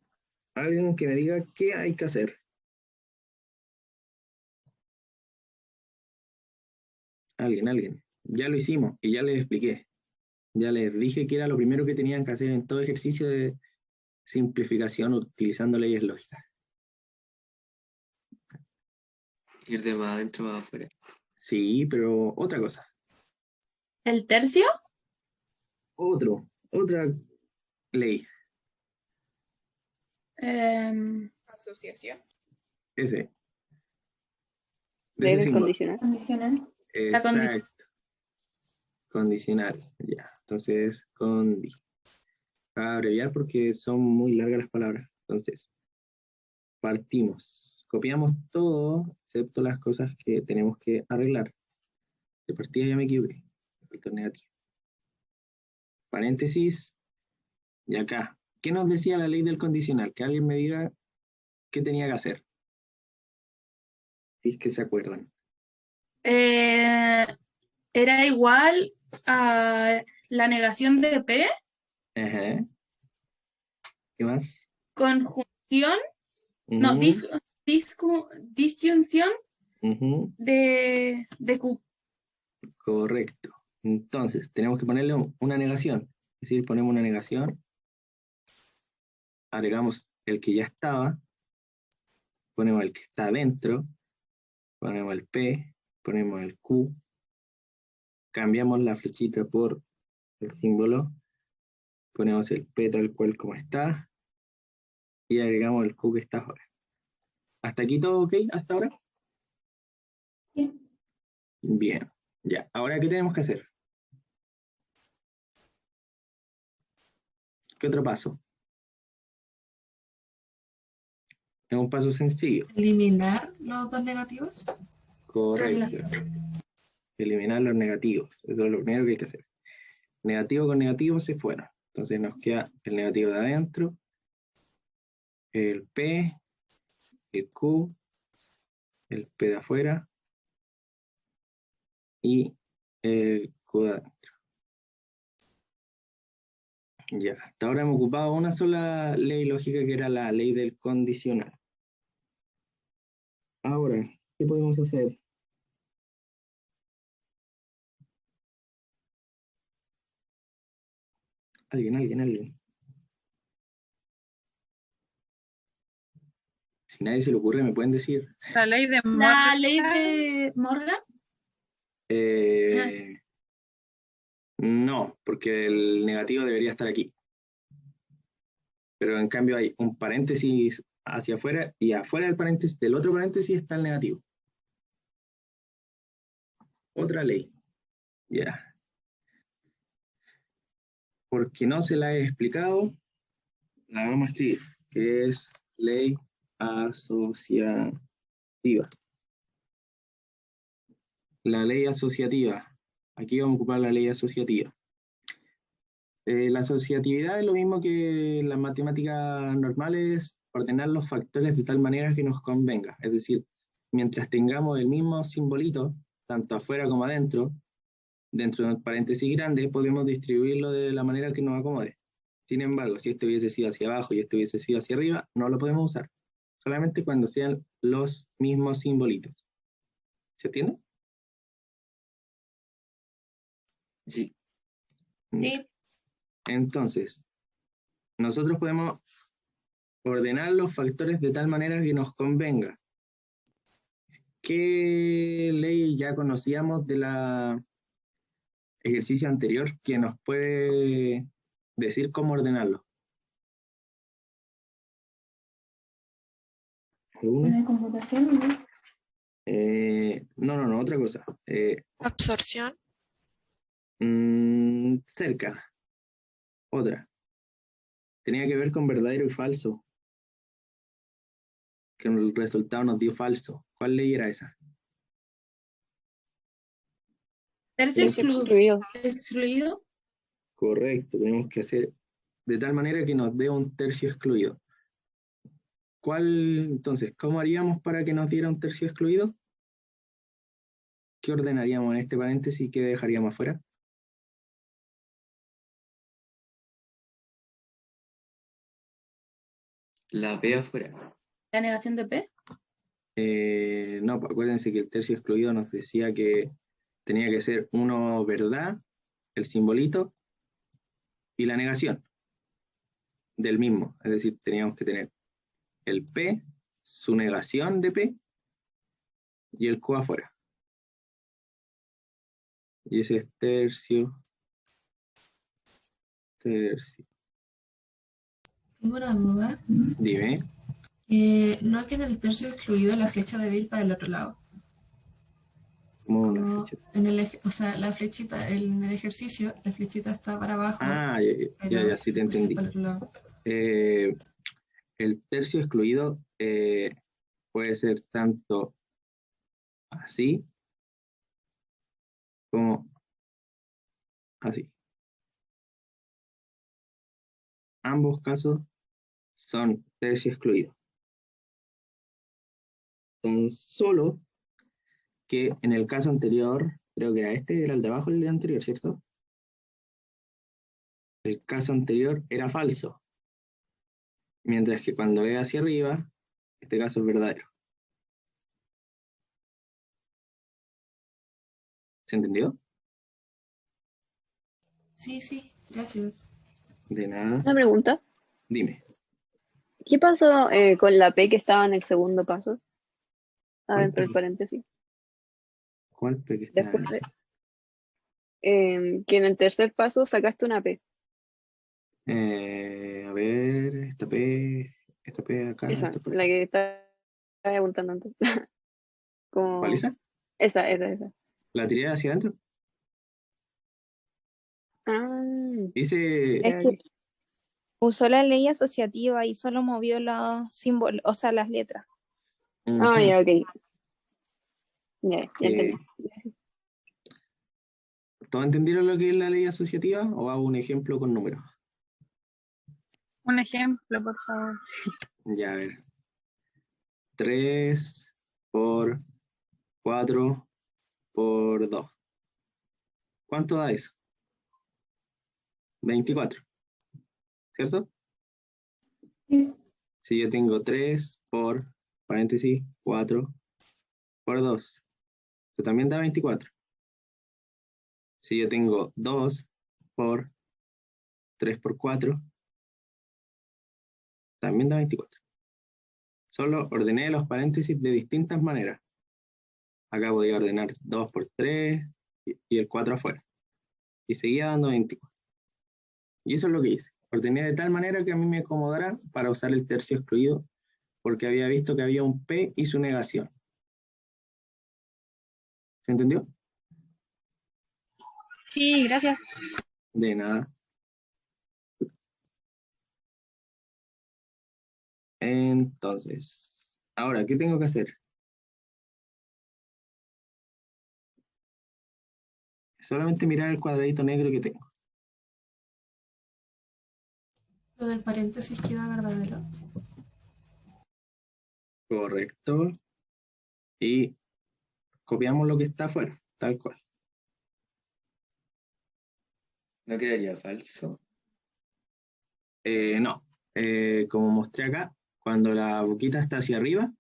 Speaker 1: Alguien que me diga qué hay que hacer. Alguien. Ya lo hicimos y ya les expliqué. Ya les dije que era lo primero que tenían que hacer en todo ejercicio de simplificación utilizando leyes lógicas.
Speaker 13: Ir de más adentro más afuera.
Speaker 1: Sí, pero otra cosa.
Speaker 8: ¿El tercio?
Speaker 1: Otra ley.
Speaker 3: Asociación.
Speaker 1: Ese.
Speaker 9: Ley del condicional.
Speaker 1: Exacto. Condicional. Ya. Entonces, condi. Para abreviar porque son muy largas las palabras. Entonces, partimos. Copiamos todo, excepto las cosas que tenemos que arreglar. De partida ya me equivoqué. Factor negativo. Paréntesis. Y acá. ¿Qué nos decía la ley del condicional? Que alguien me diga qué tenía que hacer. Si es que se acuerdan.
Speaker 8: Era igual a la negación de P.
Speaker 1: Ajá. ¿Qué más?
Speaker 8: Conjunción. No, disyunción de Q.
Speaker 1: Correcto. Entonces, tenemos que ponerle una negación. Es decir, ponemos una negación. Agregamos el que ya estaba. Ponemos el que está adentro. Ponemos el P. Ponemos el Q. Cambiamos la flechita por el símbolo. Ponemos el P tal cual como está. Y agregamos el Q que está ahora. ¿Hasta aquí todo ok? ¿Hasta ahora?
Speaker 6: Sí.
Speaker 1: Bien. Ya. Ahora, ¿qué tenemos que hacer? ¿Qué otro paso? Es un paso sencillo.
Speaker 11: Eliminar los dos negativos.
Speaker 1: Correcto. Eliminar los negativos. Eso es lo primero que hay que hacer. negativo con negativo se fueron. Entonces nos queda el negativo de adentro, el P, el Q, el P de afuera y el Q de adentro. Ya, hasta ahora hemos ocupado una sola ley lógica que era la ley del condicional. Ahora, ¿qué podemos hacer? Alguien. Si nadie se le ocurre, me pueden decir.
Speaker 2: La ley de
Speaker 8: La ley de Morgan.
Speaker 1: No, porque el negativo debería estar aquí. Pero en cambio hay un paréntesis hacia afuera y afuera del paréntesis, del otro paréntesis está el negativo. Otra ley. Ya. Porque no se la he explicado, la vamos a escribir, que es ley asociativa. La ley asociativa. Aquí vamos a ocupar la ley asociativa. La asociatividad es lo mismo que las matemáticas normales, ordenar los factores de tal manera que nos convenga. Es decir, mientras tengamos el mismo simbolito, tanto afuera como adentro, dentro de un paréntesis grande, podemos distribuirlo de la manera que nos acomode. Sin embargo, si este hubiese sido hacia abajo y este hubiese sido hacia arriba, no lo podemos usar. Solamente cuando sean los mismos simbolitos. ¿Se entiende?
Speaker 13: Sí.
Speaker 4: Sí.
Speaker 1: Entonces, nosotros podemos ordenar los factores de tal manera que nos convenga. ¿Qué ley ya conocíamos de la ejercicio anterior que nos puede decir cómo ordenarlo?
Speaker 6: ¿Una computación, no?
Speaker 1: No, otra cosa.
Speaker 12: Absorción.
Speaker 1: Cerca. Otra. Tenía que ver con verdadero y falso. Que el resultado nos dio falso. ¿Cuál ley era esa?
Speaker 8: Tercio excluido.
Speaker 1: Correcto, tenemos que hacer de tal manera que nos dé un tercio excluido. Entonces, ¿cómo haríamos para que nos diera un tercio excluido? ¿Qué ordenaríamos en este paréntesis y qué dejaríamos afuera?
Speaker 13: La P afuera.
Speaker 8: La negación de P.
Speaker 1: No, acuérdense que el tercio excluido nos decía que tenía que ser uno verdad, el simbolito, y la negación del mismo. Es decir, teníamos que tener el P, su negación de P, y el Q afuera. Y ese es tercio.
Speaker 11: Tengo una duda.
Speaker 1: Dime.
Speaker 11: ¿No es que en el tercio excluido la flecha debe ir para el otro lado?
Speaker 1: Como
Speaker 11: o sea, la flechita, en el ejercicio, la flechita está para abajo.
Speaker 1: Ah, ya, sí te entendí.
Speaker 11: Para el otro lado.
Speaker 1: El tercio excluido puede ser tanto así como así. Ambos casos son tercio excluido. Tan solo que en el caso anterior, creo que era el de abajo el de anterior, ¿cierto? El caso anterior era falso. Mientras que cuando ve hacia arriba, este caso es verdadero. ¿Se entendió?
Speaker 11: Sí, gracias.
Speaker 1: De nada.
Speaker 9: Una pregunta.
Speaker 1: Dime.
Speaker 9: ¿Qué pasó con la P que estaba en el segundo paso? Adentro del paréntesis.
Speaker 1: ¿Cuál P que está?
Speaker 9: Después que en el tercer paso sacaste una P.
Speaker 1: A ver, esta P acá.
Speaker 9: Esa,
Speaker 1: esta P.
Speaker 9: la que estaba preguntando antes.
Speaker 1: ¿Cuál es esa?
Speaker 9: Esa.
Speaker 1: ¿La tiré hacia adentro? Dice...
Speaker 10: Es que usó la ley asociativa y solo movió los símbolos, o sea, las letras.
Speaker 9: Ya, ok. Ya entendí.
Speaker 1: ¿Todos entendieron lo que es la ley asociativa o hago un ejemplo con números?
Speaker 2: Un ejemplo, por favor.
Speaker 1: Ya, a ver. 3 por 4 por 2. ¿Cuánto da eso? 24. ¿Cierto?
Speaker 6: Sí.
Speaker 1: Si yo tengo 3 por, paréntesis, 4 por 2. Eso también da 24. Si yo tengo 2 por 3 por 4, también da 24. Solo ordené los paréntesis de distintas maneras. Acá podía ordenar 2 por 3 y el 4 afuera. Y seguía dando 24. Y eso es lo que hice. Ordené de tal manera que a mí me acomodara para usar el tercio excluido, porque había visto que había un P y su negación. ¿Se entendió?
Speaker 2: Sí, gracias.
Speaker 1: De nada. Entonces, ahora, ¿qué tengo que hacer? Solamente mirar el cuadradito negro que tengo.
Speaker 11: Lo del paréntesis queda verdadero.
Speaker 1: Correcto. Y copiamos lo que está afuera, tal cual.
Speaker 13: ¿No quedaría falso?
Speaker 1: No. Como mostré acá, cuando la boquita está hacia arriba,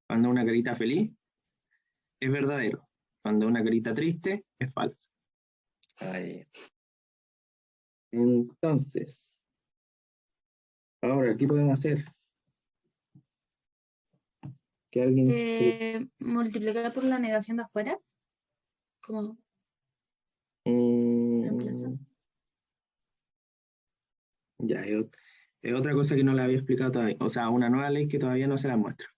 Speaker 1: cuando una carita feliz, es verdadero. Cuando una carita triste, es falso.
Speaker 13: Ay,
Speaker 1: Entonces, ahora, ¿qué podemos hacer? Que alguien...
Speaker 8: Multiplicar por la negación de afuera. ¿Cómo? Reemplaza.
Speaker 1: Ya, es otra cosa que no le había explicado todavía. O sea, una nueva ley que todavía no se la muestro.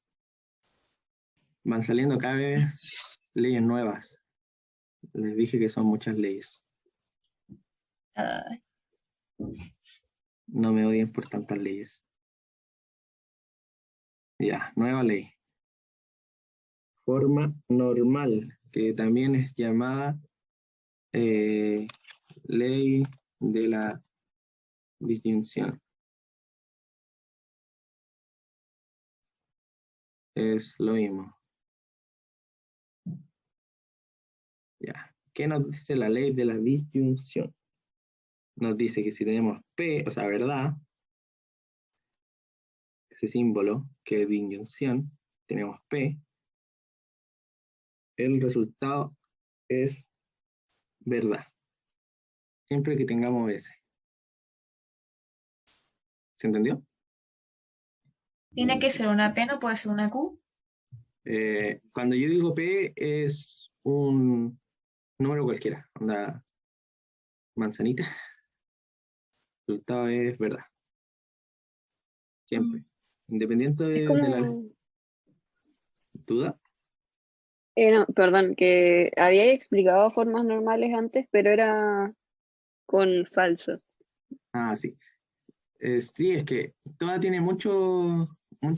Speaker 1: Van saliendo cada vez leyes nuevas. Les dije que son muchas leyes. No me odien por tantas leyes. Ya, nueva ley. Forma normal, que también es llamada ley de la disyunción. Es lo mismo. Ya. ¿Qué nos dice la ley de la disyunción? Nos dice que si tenemos P, o sea, verdad, ese símbolo que es disyunción, tenemos P, el resultado es verdad. Siempre que tengamos S. ¿Se entendió?
Speaker 4: ¿Tiene que ser una P, no puede ser una Q?
Speaker 1: Cuando yo digo P es un número cualquiera, onda manzanita. El resultado es verdad. Siempre. Independiente
Speaker 9: Es
Speaker 1: de la
Speaker 9: como,
Speaker 1: duda.
Speaker 9: no, perdón, que había explicado formas normales antes, pero era con falso.
Speaker 1: Ah, sí. Sí, es que toda tiene muchos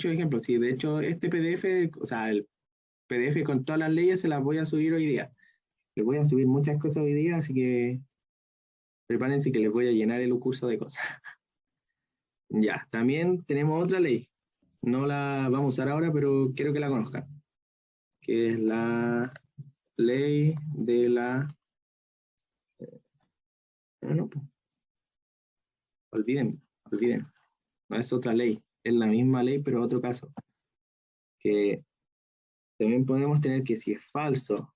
Speaker 1: ejemplos. Sí, de hecho, este PDF, o sea, el PDF con todas las leyes se las voy a subir hoy día. Les voy a subir muchas cosas hoy día, así que prepárense que les voy a llenar el curso de cosas. Ya, también tenemos otra ley. No la vamos a usar ahora, pero quiero que la conozcan. Que es la ley de la... no, pues. Olviden. No es otra ley. Es la misma ley, pero otro caso. Que también podemos tener que si es falso,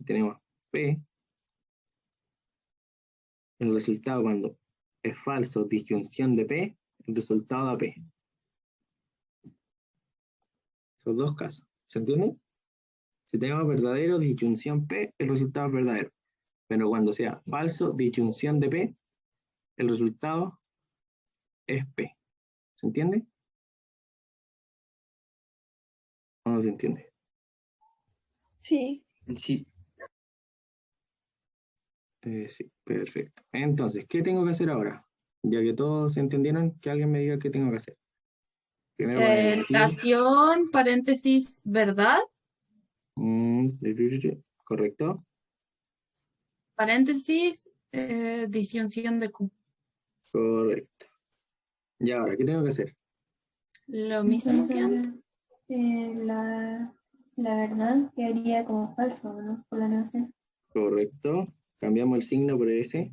Speaker 1: tenemos P, el resultado cuando es falso, disyunción de P, el resultado da P. Son dos casos. ¿Se entiende? Si tenemos verdadero, disyunción P, el resultado es verdadero. Pero cuando sea falso, disyunción de P, el resultado es P. ¿Se entiende? ¿O no se entiende?
Speaker 12: Sí.
Speaker 13: sí.
Speaker 1: Sí, perfecto. Entonces, ¿qué tengo que hacer ahora? Ya que todos entendieron, que alguien me diga qué tengo que hacer. Primero voy a emitir.
Speaker 8: Negación, paréntesis, verdad.
Speaker 1: Correcto.
Speaker 8: paréntesis, disyunción de Q.
Speaker 1: Correcto. Y ahora, ¿qué tengo que hacer?
Speaker 8: Lo mismo que antes.
Speaker 6: La verdad quedaría como falso, ¿no? Por la negación.
Speaker 1: Correcto. Cambiamos el signo por ese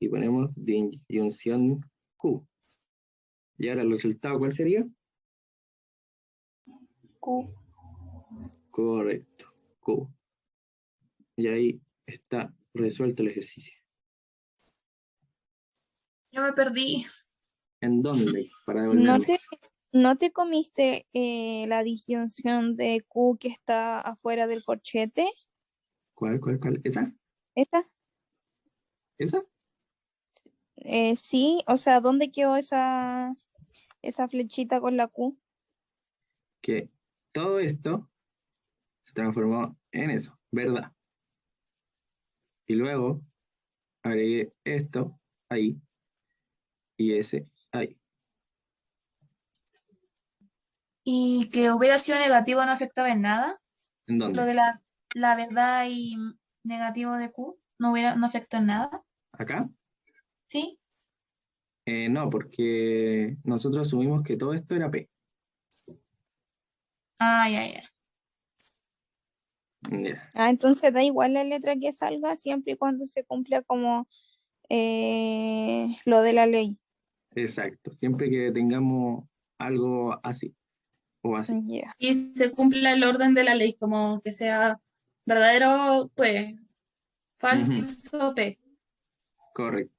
Speaker 1: y ponemos disyunción Q. Y ahora el resultado, ¿cuál sería?
Speaker 6: Q.
Speaker 1: Correcto, Q. Y ahí está resuelto el ejercicio.
Speaker 4: Yo me perdí.
Speaker 1: ¿En dónde? Para
Speaker 10: ¿No
Speaker 1: devolverme.
Speaker 10: no te comiste la disyunción de Q que está afuera del corchete?
Speaker 1: ¿Cuál? ¿Esa?
Speaker 10: ¿Esta?
Speaker 1: ¿Esa?
Speaker 10: Sí, o sea, ¿dónde quedó esa flechita con la Q?
Speaker 1: Que todo esto se transformó en eso, ¿verdad? Y luego agregué esto ahí y ese ahí.
Speaker 4: Y que hubiera sido negativo no afectaba en nada.
Speaker 1: ¿En
Speaker 4: Lo
Speaker 1: dónde?
Speaker 4: de la verdad y negativo de Q no afectó en nada.
Speaker 1: ¿Acá?
Speaker 4: ¿Sí?
Speaker 1: No, porque nosotros asumimos que todo esto era P.
Speaker 4: Ah, ya.
Speaker 1: Ya,
Speaker 10: Ah, entonces da igual la letra que salga siempre y cuando se cumpla como lo de la ley.
Speaker 1: exacto. Siempre que tengamos algo así o así.
Speaker 10: Ya.
Speaker 8: Y se cumpla el orden de la ley, como que sea verdadero P, falso P.
Speaker 1: Correcto.